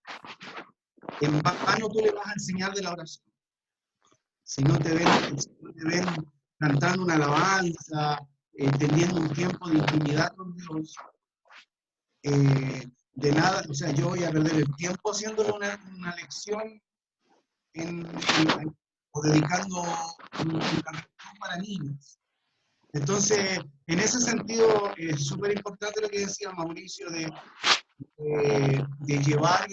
en vano tú le vas a enseñar de la oración. Si no te ven cantando una alabanza, teniendo un tiempo de intimidad con Dios, de nada, o sea, yo voy a perder el tiempo haciéndole una lección o dedicando una lección para niños. Entonces, en ese sentido, es súper importante lo que decía Mauricio de llevar,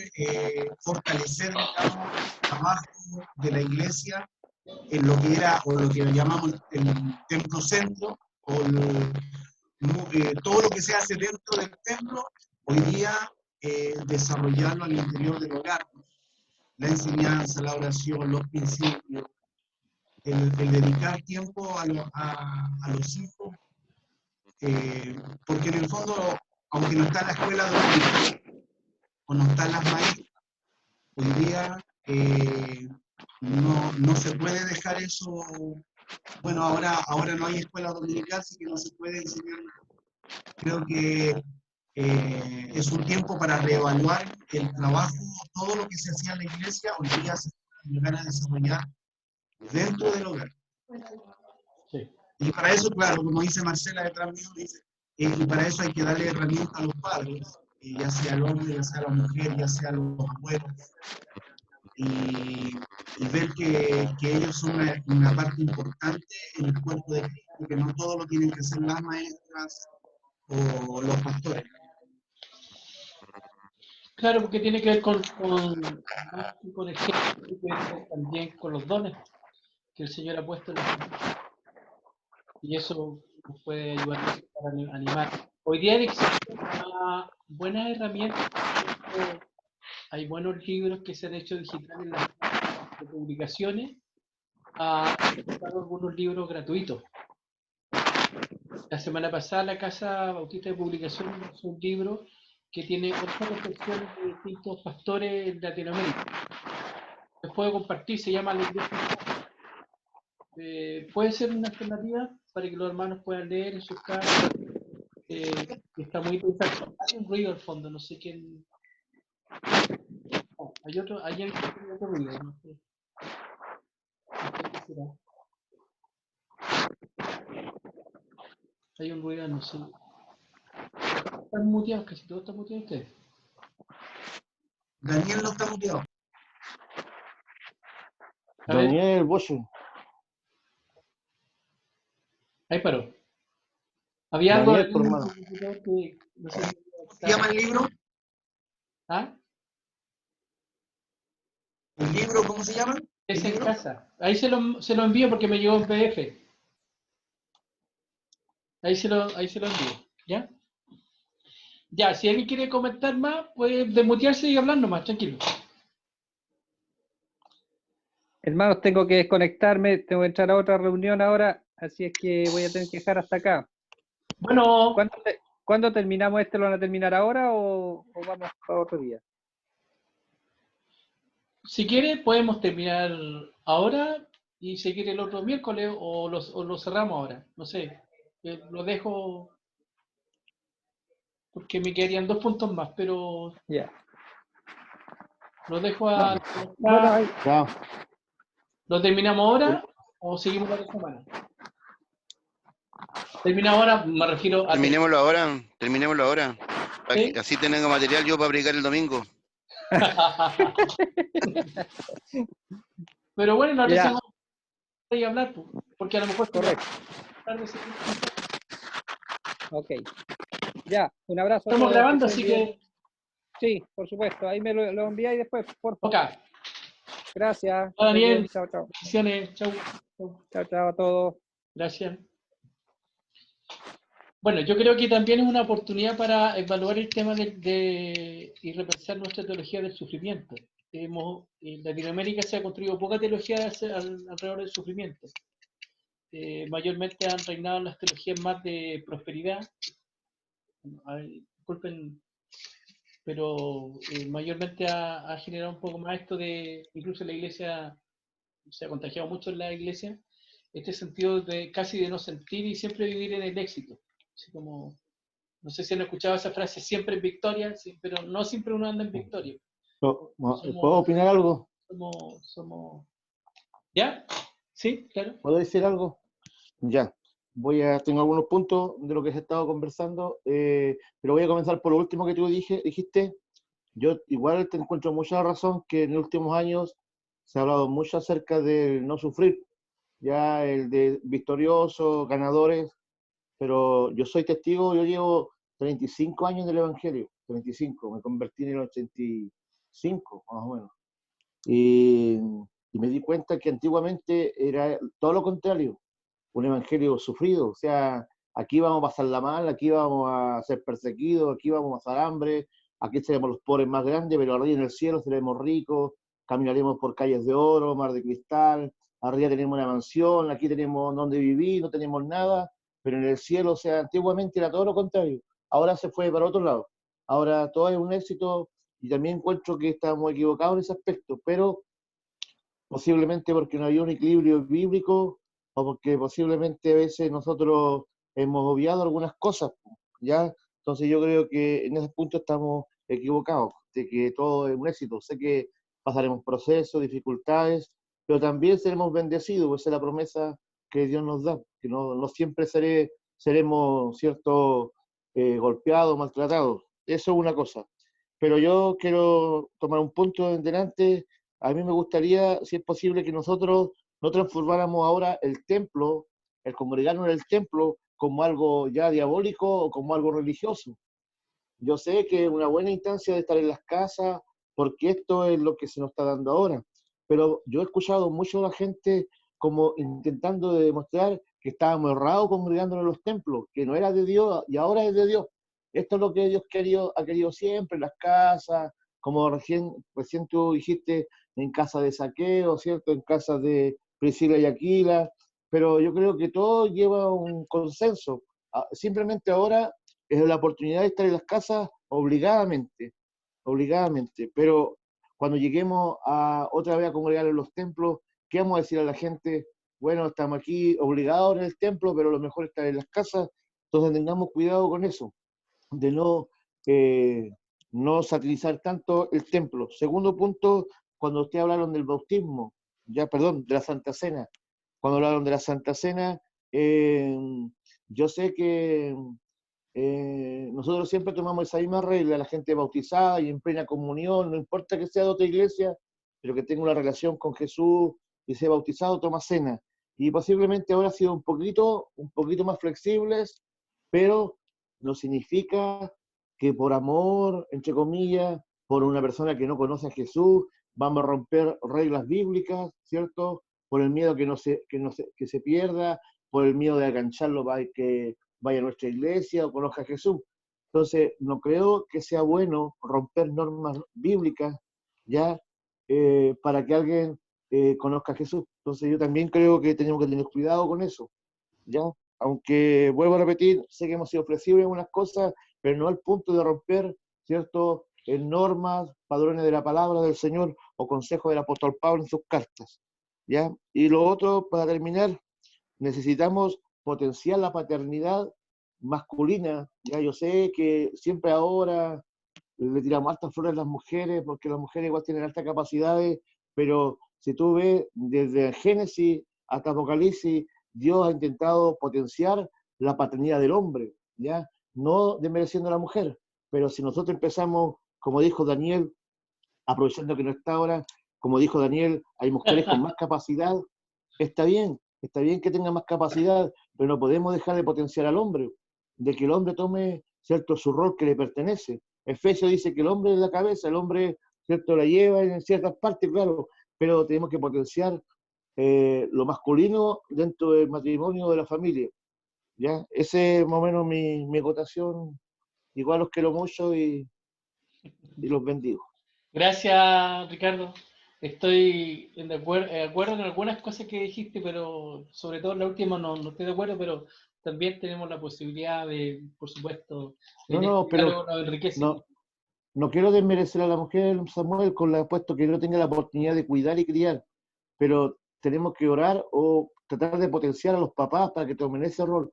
fortalecer, digamos, el trabajo de la iglesia en lo que era, o lo que llamamos el templo centro, o todo lo que se hace dentro del templo, hoy día desarrollarlo al interior del hogar. La enseñanza, la oración, los principios, el dedicar tiempo a los hijos, porque en el fondo, aunque no está en la escuela dominical, o no están las maestras, hoy día no se puede dejar eso. Bueno, ahora no hay escuela dominical, así que no se puede enseñar. Creo que es un tiempo para reevaluar el trabajo, todo lo que se hacía en la iglesia, hoy día se puede llegar a desarrollar dentro del hogar. Sí. Y para eso, claro, como dice Marcela detrás mío, dice, y para eso hay que darle herramientas a los padres, ya sea el hombre, ya sea la mujer, ya sea los abuelos, y ver que ellos son una parte importante en el cuerpo de Cristo, que no todo lo tienen que hacer las maestras o los pastores. Claro, porque tiene que ver con el género, tiene que ver también con los dones que el Señor ha puesto en la gente. Y eso nos puede ayudar para animar. Hoy día existen buenas herramientas. Hay buenos libros que se han hecho digitales en las publicaciones. He comprado algunos libros gratuitos. La semana pasada la Casa Bautista de Publicaciones hizo un libro que tiene 8 reflexiones de distintos pastores en Latinoamérica. Les puedo compartir, se llama La Iglesia. Puede ser una alternativa para que los hermanos puedan leer en sus casas. Está muy interesante. Hay un ruido al fondo, no sé quién. Oh, hay alguien que tiene otro ruido, no sé. No sé qué será. Hay un ruido, no sé. Están muteados, casi todos están muteados ustedes. Daniel no está muteado. A ver, Daniel Bosch. ahí paró. Había algo Daniel, por hermano. que no sé si ¿Se llama el libro? ¿Ah? ¿El libro cómo se llama? Es ¿El en libro? casa. Ahí se lo envío porque me llegó en PDF. Ahí se lo envío. ¿Ya? Ya, si alguien quiere comentar más, puede desmutearse y hablar nomás, tranquilo. Hermanos, tengo que desconectarme, tengo que entrar a otra reunión ahora, así es que voy a tener que dejar hasta acá. Bueno, ¿Cuándo terminamos este? ¿Lo van a terminar ahora o vamos para otro día? si quiere, podemos terminar ahora y seguir el otro miércoles o lo cerramos ahora. No sé. Lo dejo porque me quedarían 2 puntos más, pero Ya. lo dejo a. Bueno, ahí. Ya. ¿Lo terminamos ahora o seguimos la otra semana? Terminamos ahora, me refiero a. Terminémoslo ahora. ¿Sí? Así tengo material yo para aplicar el domingo. Pero bueno, la Ya. vez y hablar, porque a lo mejor Correcto. tarde se... Ok. Ya, un abrazo a Estamos todos. grabando, Que estén así bien. que. Sí, por supuesto. Ahí me lo enviáis después, por favor. Ok. Gracias. Hola, Muy bien. Daniel. Chao, chao. Bendiciones. Chau. Chau. Chao, chao a todos. Gracias. Bueno, yo creo que también es una oportunidad para evaluar el tema y repensar nuestra teología del sufrimiento. En Latinoamérica se ha construido poca teología alrededor del sufrimiento. Mayormente han reinado las teologías más de prosperidad. Disculpen, pero mayormente ha generado un poco más esto de, incluso la iglesia, se ha contagiado mucho en la iglesia, este sentido de casi de no sentir y siempre vivir en el éxito. Así como, no sé si han escuchado esa frase, siempre en victoria, sí, pero no siempre uno anda en victoria. ¿Puedo opinar algo? Somos... ¿Ya? Sí, claro. ¿Puedo decir algo? Ya. Tengo algunos puntos de lo que se ha estado conversando, pero voy a comenzar por lo último que tú dijiste. Yo igual te encuentro mucha razón que en los últimos años se ha hablado mucho acerca del no sufrir, ya el de victoriosos, ganadores, pero yo soy testigo, yo llevo 35 años en el Evangelio, 35, me convertí en el 85, más o menos. Y me di cuenta que antiguamente era todo lo contrario, un evangelio sufrido, o sea, aquí vamos a pasarla mal, aquí vamos a ser perseguidos, aquí vamos a pasar hambre, aquí seremos los pobres más grandes, pero arriba en el cielo seremos ricos, caminaremos por calles de oro, mar de cristal, arriba tenemos una mansión, aquí tenemos donde vivir, no tenemos nada, pero en el cielo, o sea, antiguamente era todo lo contrario, ahora se fue para otro lado, ahora todo es un éxito, y también encuentro que estamos equivocados en ese aspecto, pero posiblemente porque no había un equilibrio bíblico o porque posiblemente a veces nosotros hemos obviado algunas cosas, ¿ya? Entonces yo creo que en ese punto estamos equivocados, de que todo es un éxito. Sé que pasaremos procesos, dificultades, pero también seremos bendecidos, pues esa es la promesa que Dios nos da, que no siempre seremos, ¿cierto?, golpeados, maltratados. Eso es una cosa. Pero yo quiero tomar un punto en delante. A mí me gustaría, si es posible, que nosotros no transformáramos ahora el templo, el congregarnos en el templo, como algo ya diabólico o como algo religioso. Yo sé que es una buena instancia de estar en las casas, porque esto es lo que se nos está dando ahora. Pero yo he escuchado mucho a la gente como intentando demostrar que estábamos errados congregándonos en los templos, que no era de Dios y ahora es de Dios. Esto es lo que Dios ha querido siempre, en las casas, como recién tú dijiste, en casa de Saqueo, ¿cierto? En casa de Priscila y Aquila, pero yo creo que todo lleva un consenso. Simplemente ahora es la oportunidad de estar en las casas obligadamente, pero cuando lleguemos a otra vez a congregar en los templos, ¿qué vamos a decir a la gente? Bueno, estamos aquí obligados en el templo, pero lo mejor es estar en las casas, entonces tengamos cuidado con eso, de no satirizar tanto el templo. Segundo punto, cuando ustedes hablaron del bautismo, de la Santa Cena, cuando hablaron de la Santa Cena, yo sé que nosotros siempre tomamos esa misma regla, la gente bautizada y en plena comunión, no importa que sea de otra iglesia, pero que tenga una relación con Jesús y sea bautizado, toma cena. Y posiblemente ahora ha sido un poquito más flexibles, pero no significa que por amor, entre comillas, por una persona que no conoce a Jesús, vamos a romper reglas bíblicas, ¿cierto? Por el miedo que se pierda, por el miedo de agancharlo para que vaya a nuestra iglesia o conozca a Jesús. Entonces, no creo que sea bueno romper normas bíblicas, ¿ya? Para que alguien conozca a Jesús. Entonces, yo también creo que tenemos que tener cuidado con eso, ¿ya? Aunque, vuelvo a repetir, sé que hemos sido flexibles en unas cosas, pero no al punto de romper, ¿cierto?, en normas, padrones de la palabra del Señor o consejos del apóstol Pablo en sus cartas, ¿ya? Y lo otro, para terminar, necesitamos potenciar la paternidad masculina. Ya yo sé que siempre ahora le tiramos altas flores a las mujeres, porque las mujeres igual tienen altas capacidades, pero si tú ves desde Génesis hasta Apocalipsis, Dios ha intentado potenciar la paternidad del hombre, ¿ya? No desmereciendo a la mujer, pero si nosotros empezamos, como dijo Daniel, aprovechando que no está ahora, como dijo Daniel, hay mujeres con más capacidad, está bien que tenga más capacidad, pero no podemos dejar de potenciar al hombre, de que el hombre tome, ¿cierto?, su rol que le pertenece. Efesios dice que el hombre es la cabeza, el hombre, ¿cierto?, la lleva en ciertas partes, claro, pero tenemos que potenciar lo masculino dentro del matrimonio de la familia, ¿ya? Ese es más o menos mi acotación. Igual los quiero mucho y los bendigo. Gracias, Ricardo. Estoy de acuerdo en algunas cosas que dijiste, pero sobre todo en la última no estoy de acuerdo, pero también tenemos la posibilidad de, por supuesto, en este Pero diálogo nos enriquece. no quiero desmerecer a la mujer, Samuel, con la puesto que no tenga la oportunidad de cuidar y criar, pero tenemos que orar o tratar de potenciar a los papás para que tomen ese rol.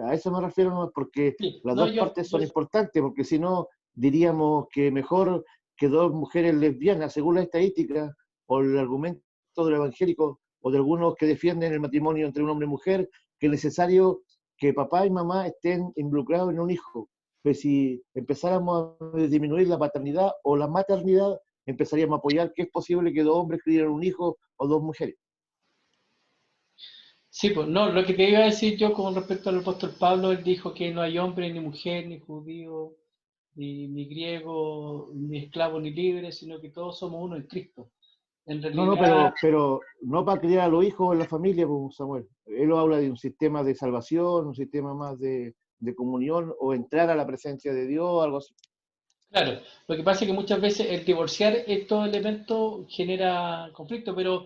A eso me refiero, ¿no? Porque Sí, las no, dos partes son importantes, porque si no, diríamos que mejor que dos mujeres lesbianas, según la estadística, o el argumento del evangélico, o de algunos que defienden el matrimonio entre un hombre y mujer, que es necesario que papá y mamá estén involucrados en un hijo. Pues si empezáramos a disminuir la paternidad o la maternidad, empezaríamos a apoyar que es posible que dos hombres críen un hijo o dos mujeres. sí, pues no, lo que te iba a decir yo con respecto al apóstol Pablo, él dijo que no hay hombre, ni mujer, ni judío, ni griego, ni esclavo, ni libre, sino que todos somos uno en Cristo. En No, realidad, pero no para criar a los hijos en la familia, pues, Samuel. Él habla de un sistema de salvación, un sistema más de comunión, o entrar a la presencia de Dios, algo así. claro, lo que pasa es que muchas veces el divorciar estos elementos genera conflicto, pero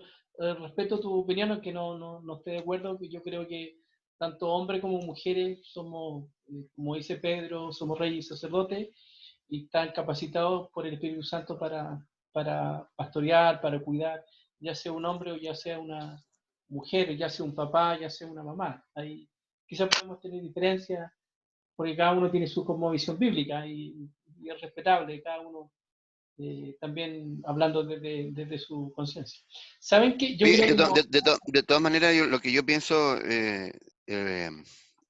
respeto tu opinión, aunque no estoy de acuerdo, que yo creo que tanto hombres como mujeres somos, como dice Pedro, somos reyes y sacerdotes, y están capacitados por el Espíritu Santo para pastorear, para cuidar, ya sea un hombre o ya sea una mujer, ya sea un papá, ya sea una mamá. Ahí quizás podemos tener diferencias porque cada uno tiene su cosmovisión bíblica y es respetable, cada uno también hablando desde su conciencia. ¿Saben qué? Yo Oye, creo que no. de todas maneras, lo que yo pienso, eh,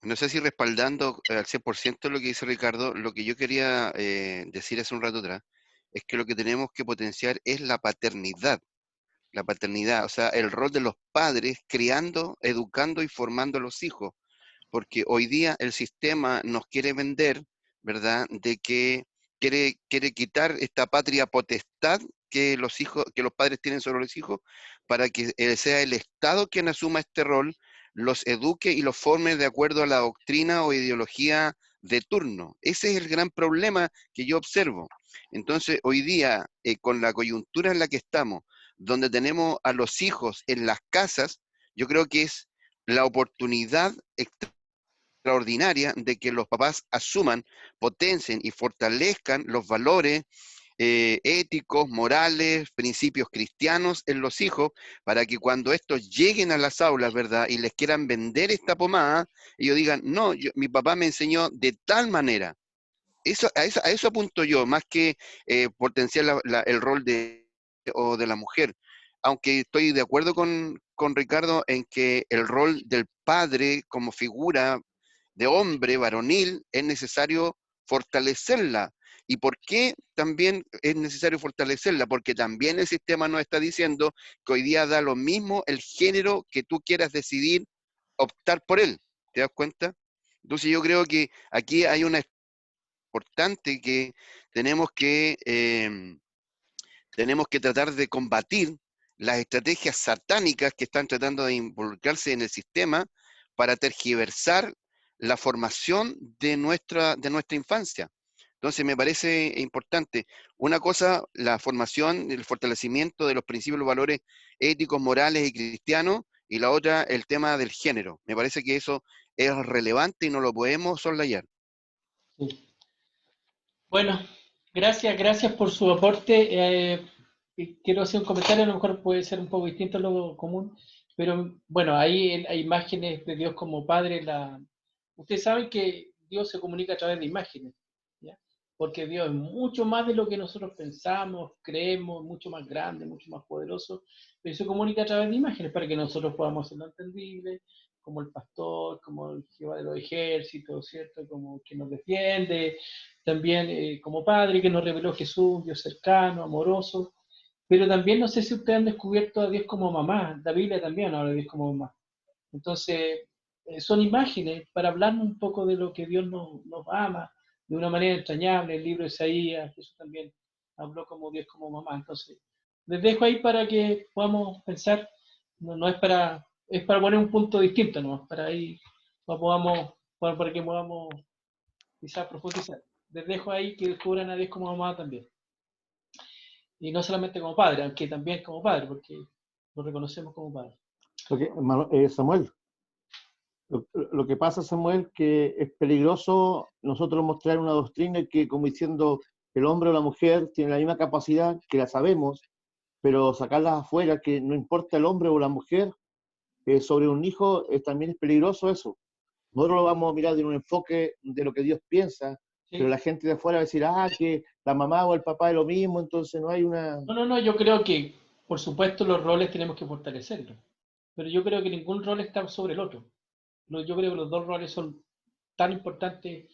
no sé si respaldando al 100% lo que dice Ricardo, lo que yo quería decir hace un rato atrás, es que lo que tenemos que potenciar es la paternidad, o sea, el rol de los padres criando, educando y formando a los hijos, porque hoy día el sistema nos quiere vender, ¿verdad? De que quiere quitar esta patria potestad que los hijos, que los padres tienen sobre los hijos, para que sea el Estado quien asuma este rol, los eduque y los forme de acuerdo a la doctrina o ideología de turno. Ese es el gran problema que yo observo. Entonces, hoy día, con la coyuntura en la que estamos, donde tenemos a los hijos en las casas, yo creo que es la oportunidad extraordinaria de que los papás asuman, potencien y fortalezcan los valores éticos, morales, principios cristianos en los hijos, para que cuando estos lleguen a las aulas, ¿verdad? Y les quieran vender esta pomada, ellos digan, no, mi papá me enseñó de tal manera. A eso apunto yo, más que potenciar el rol de la mujer. Aunque estoy de acuerdo con Ricardo en que el rol del padre como figura de hombre varonil es necesario fortalecerla. ¿Y por qué también es necesario fortalecerla? Porque también el sistema nos está diciendo que hoy día da lo mismo el género que tú quieras decidir optar por él. ¿Te das cuenta? Entonces yo creo que aquí hay una importante que tenemos que, tenemos que tratar de combatir las estrategias satánicas que están tratando de involucrarse en el sistema para tergiversar la formación de nuestra infancia. Entonces me parece importante, una cosa, la formación, el fortalecimiento de los principios y los valores éticos, morales y cristianos, y la otra, el tema del género. Me parece que eso es relevante y no lo podemos soslayar. Sí. Bueno, gracias por su aporte. Y quiero hacer un comentario, a lo mejor puede ser un poco distinto a lo común, pero bueno, ahí hay imágenes de Dios como Padre. Ustedes saben que Dios se comunica a través de imágenes, ¿ya? Porque Dios es mucho más de lo que nosotros pensamos, creemos, mucho más grande, mucho más poderoso, pero se comunica a través de imágenes para que nosotros podamos hacerlo entendible, como el pastor, como el Jehová de los ejércitos, ¿cierto? Como que nos defiende, también como Padre que nos reveló Jesús, Dios cercano, amoroso, pero también no sé si ustedes han descubierto a Dios como mamá, la Biblia también habla de Dios como mamá. Entonces, son imágenes para hablarnos un poco de lo que Dios nos ama de una manera entrañable. El libro de Isaías, Jesús también habló como Dios como mamá. Entonces, les dejo ahí para que podamos pensar, es para poner un punto distinto, ¿no? Para ahí para que podamos quizás profundizar. Les dejo ahí que descubran a Dios como mamá también. Y no solamente como padre, aunque también como padre, porque lo reconocemos como padre. Samuel, lo que pasa, Samuel, que es peligroso nosotros mostrar una doctrina que, como diciendo, el hombre o la mujer tienen la misma capacidad, que la sabemos, pero sacarlas afuera, que no importa el hombre o la mujer, sobre un hijo, también es peligroso eso. Nosotros lo vamos a mirar de un enfoque de lo que Dios piensa, Sí. pero la gente de afuera va a decir, que la mamá o el papá es lo mismo, entonces no hay una... No, yo creo que, por supuesto, los roles tenemos que fortalecerlos, pero yo creo que ningún rol está sobre el otro. Yo creo que los dos roles son tan importantes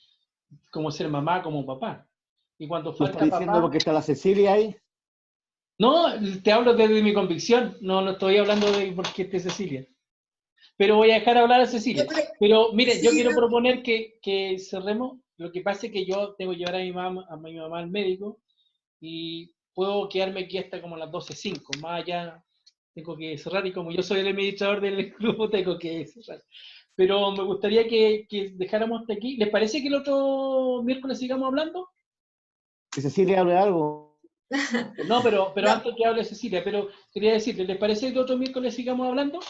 como ser mamá como papá. Y cuando ¿Lo falta estás diciendo papá... porque está la Cecilia ahí? No, te hablo desde mi convicción, no estoy hablando de porque esté Cecilia. Pero voy a dejar hablar a Cecilia. Pero miren, yo quiero proponer que cerremos. Lo que pasa es que yo tengo que llevar a mi mamá al médico y puedo quedarme aquí hasta como las 12:05. Más allá tengo que cerrar y como yo soy el administrador del grupo tengo que cerrar. Pero me gustaría que dejáramos hasta aquí. ¿Les parece que el otro miércoles sigamos hablando? Que Cecilia hable algo. No, pero No. antes que hable Cecilia, pero quería decirles, ¿les parece que el otro miércoles sigamos hablando?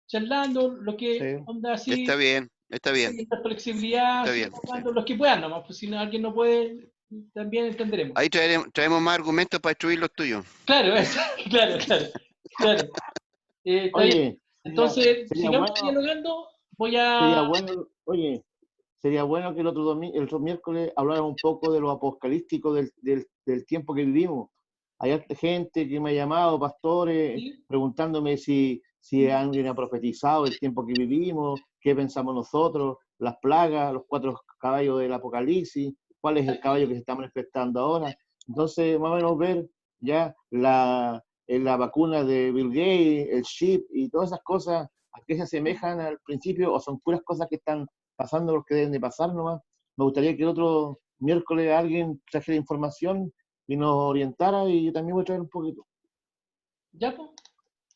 Charlando, lo que Sí. onda así, Está bien, está bien. esta flexibilidad, Está bien, hablando, los que puedan nomás, pues si no, alguien no puede, también entenderemos. Ahí traemos más argumentos para destruir los tuyos. Claro, claro. Está bien. Oye, Entonces, sería sigamos bueno, dialogando, voy sería a... bueno, oye, sería bueno que el otro miércoles habláramos un poco de lo apocalíptico del tiempo que vivimos. Hay gente que me ha llamado, pastores, ¿Sí? preguntándome si alguien ha profetizado el tiempo que vivimos, qué pensamos nosotros, las plagas, los 4 caballos del Apocalipsis, cuál es el caballo que se está manifestando ahora. Entonces, más o menos ver ya la vacuna de Bill Gates, el chip y todas esas cosas, ¿a qué se asemejan al principio o son puras cosas que están pasando porque deben de pasar nomás? Me gustaría que el otro miércoles alguien trajera información y nos orientara, y yo también voy a traer un poquito. ¿Ya, pues?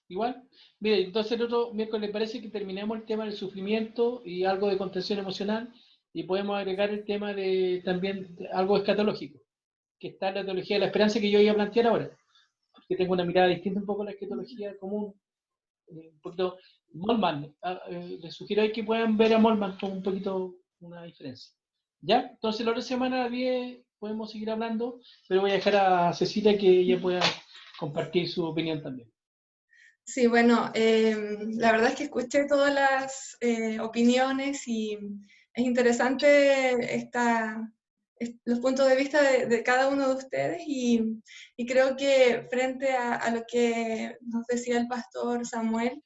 Igual. Mire, entonces el otro miércoles parece que terminemos el tema del sufrimiento y algo de contención emocional y podemos agregar el tema de también algo escatológico, que está en la teología de la esperanza que yo iba a plantear ahora, porque tengo una mirada distinta un poco a la escatología común, un poquito Molman, les sugiero ahí que puedan ver a Molman con un poquito una diferencia. ¿Ya? Entonces la otra semana a las 10 podemos seguir hablando, pero voy a dejar a Cecilia que ella pueda compartir su opinión también. Sí, bueno, la verdad es que escuché todas las opiniones y es interesante los puntos de vista de cada uno de ustedes y creo que frente a lo que nos decía el pastor Samuel,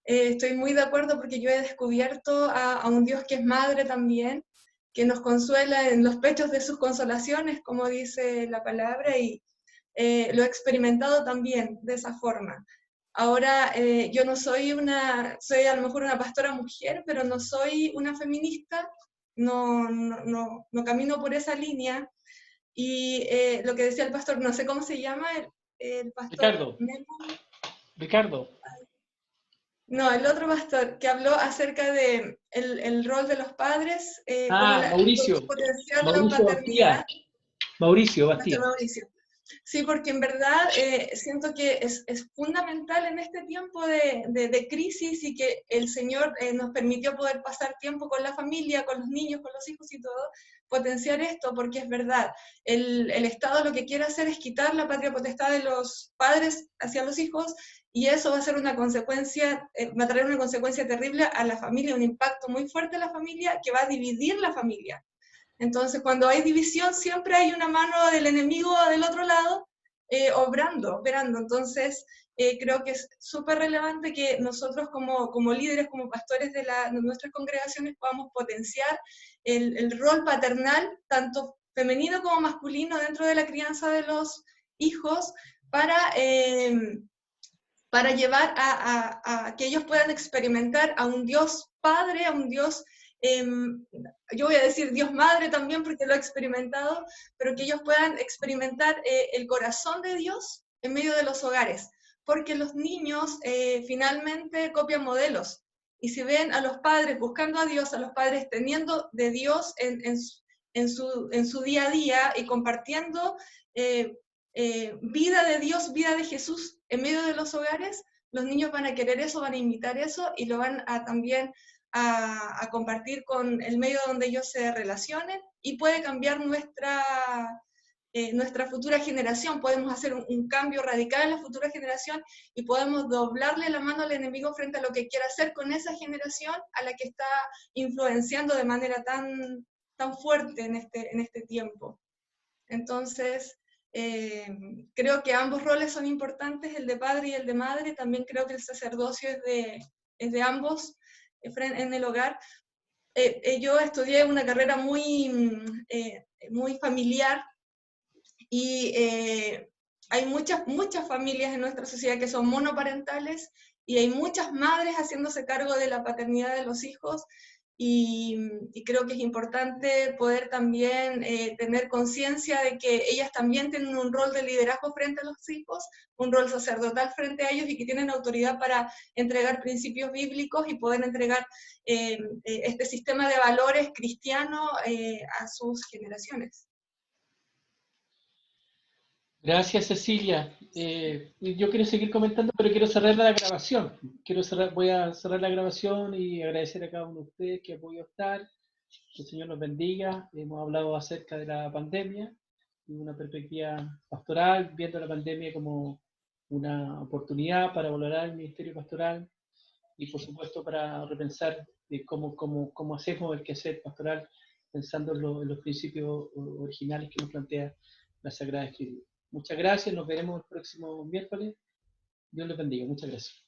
estoy muy de acuerdo porque yo he descubierto a un Dios que es madre también, que nos consuela en los pechos de sus consolaciones, como dice la palabra, y lo he experimentado también de esa forma. Ahora, yo no soy soy a lo mejor una pastora mujer, pero no soy una feminista, no camino por esa línea. Y lo que decía el pastor, no sé cómo se llama, el pastor... Ricardo. No, el otro pastor que habló acerca de el rol de los padres, Mauricio. potenciar la Mauricio paternidad. Mauricio Bastía. Mauricio. Sí, porque en verdad siento que es fundamental en este tiempo de crisis y que el Señor nos permitió poder pasar tiempo con la familia, con los niños, con los hijos y todo, potenciar esto, porque es verdad, el Estado lo que quiere hacer es quitar la patria potestad de los padres hacia los hijos y eso va a ser una consecuencia, va a traer una consecuencia terrible a la familia, un impacto muy fuerte en la familia que va a dividir la familia. Entonces, cuando hay división, siempre hay una mano del enemigo del otro lado operando. Entonces, creo que es súper relevante que nosotros como líderes, como pastores de nuestras congregaciones, podamos potenciar el rol paternal, tanto femenino como masculino, dentro de la crianza de los hijos, para llevar a que ellos puedan experimentar a un Dios Padre, a un Dios... yo voy a decir Dios Madre también porque lo he experimentado, pero que ellos puedan experimentar el corazón de Dios en medio de los hogares, porque los niños finalmente copian modelos, y si ven a los padres buscando a Dios, a los padres teniendo de Dios en su día a día y compartiendo vida de Dios, vida de Jesús en medio de los hogares, los niños van a querer eso, van a imitar eso y lo van a también a compartir con el medio donde ellos se relacionen y puede cambiar nuestra futura generación, podemos hacer un cambio radical en la futura generación y podemos doblarle la mano al enemigo frente a lo que quiera hacer con esa generación a la que está influenciando de manera tan fuerte en este tiempo. Entonces, creo que ambos roles son importantes, el de padre y el de madre. También creo que el sacerdocio es de ambos en el hogar. Yo estudié una carrera muy familiar y hay muchas familias en nuestra sociedad que son monoparentales y hay muchas madres haciéndose cargo de la paternidad de los hijos. Y creo que es importante poder también tener conciencia de que ellas también tienen un rol de liderazgo frente a los hijos, un rol sacerdotal frente a ellos y que tienen autoridad para entregar principios bíblicos y poder entregar este sistema de valores cristianos a sus generaciones. Gracias, Cecilia. Yo quiero seguir comentando, pero quiero cerrar la grabación. Voy a cerrar la grabación y agradecer a cada uno de ustedes que ha podido estar. Que el Señor los bendiga. Hemos hablado acerca de la pandemia y una perspectiva pastoral, viendo la pandemia como una oportunidad para valorar el ministerio pastoral y, por supuesto, para repensar cómo hacemos el quehacer pastoral, pensando en los principios originales que nos plantea la Sagrada Escritura. Muchas gracias, nos veremos el próximo miércoles. Dios les bendiga, muchas gracias.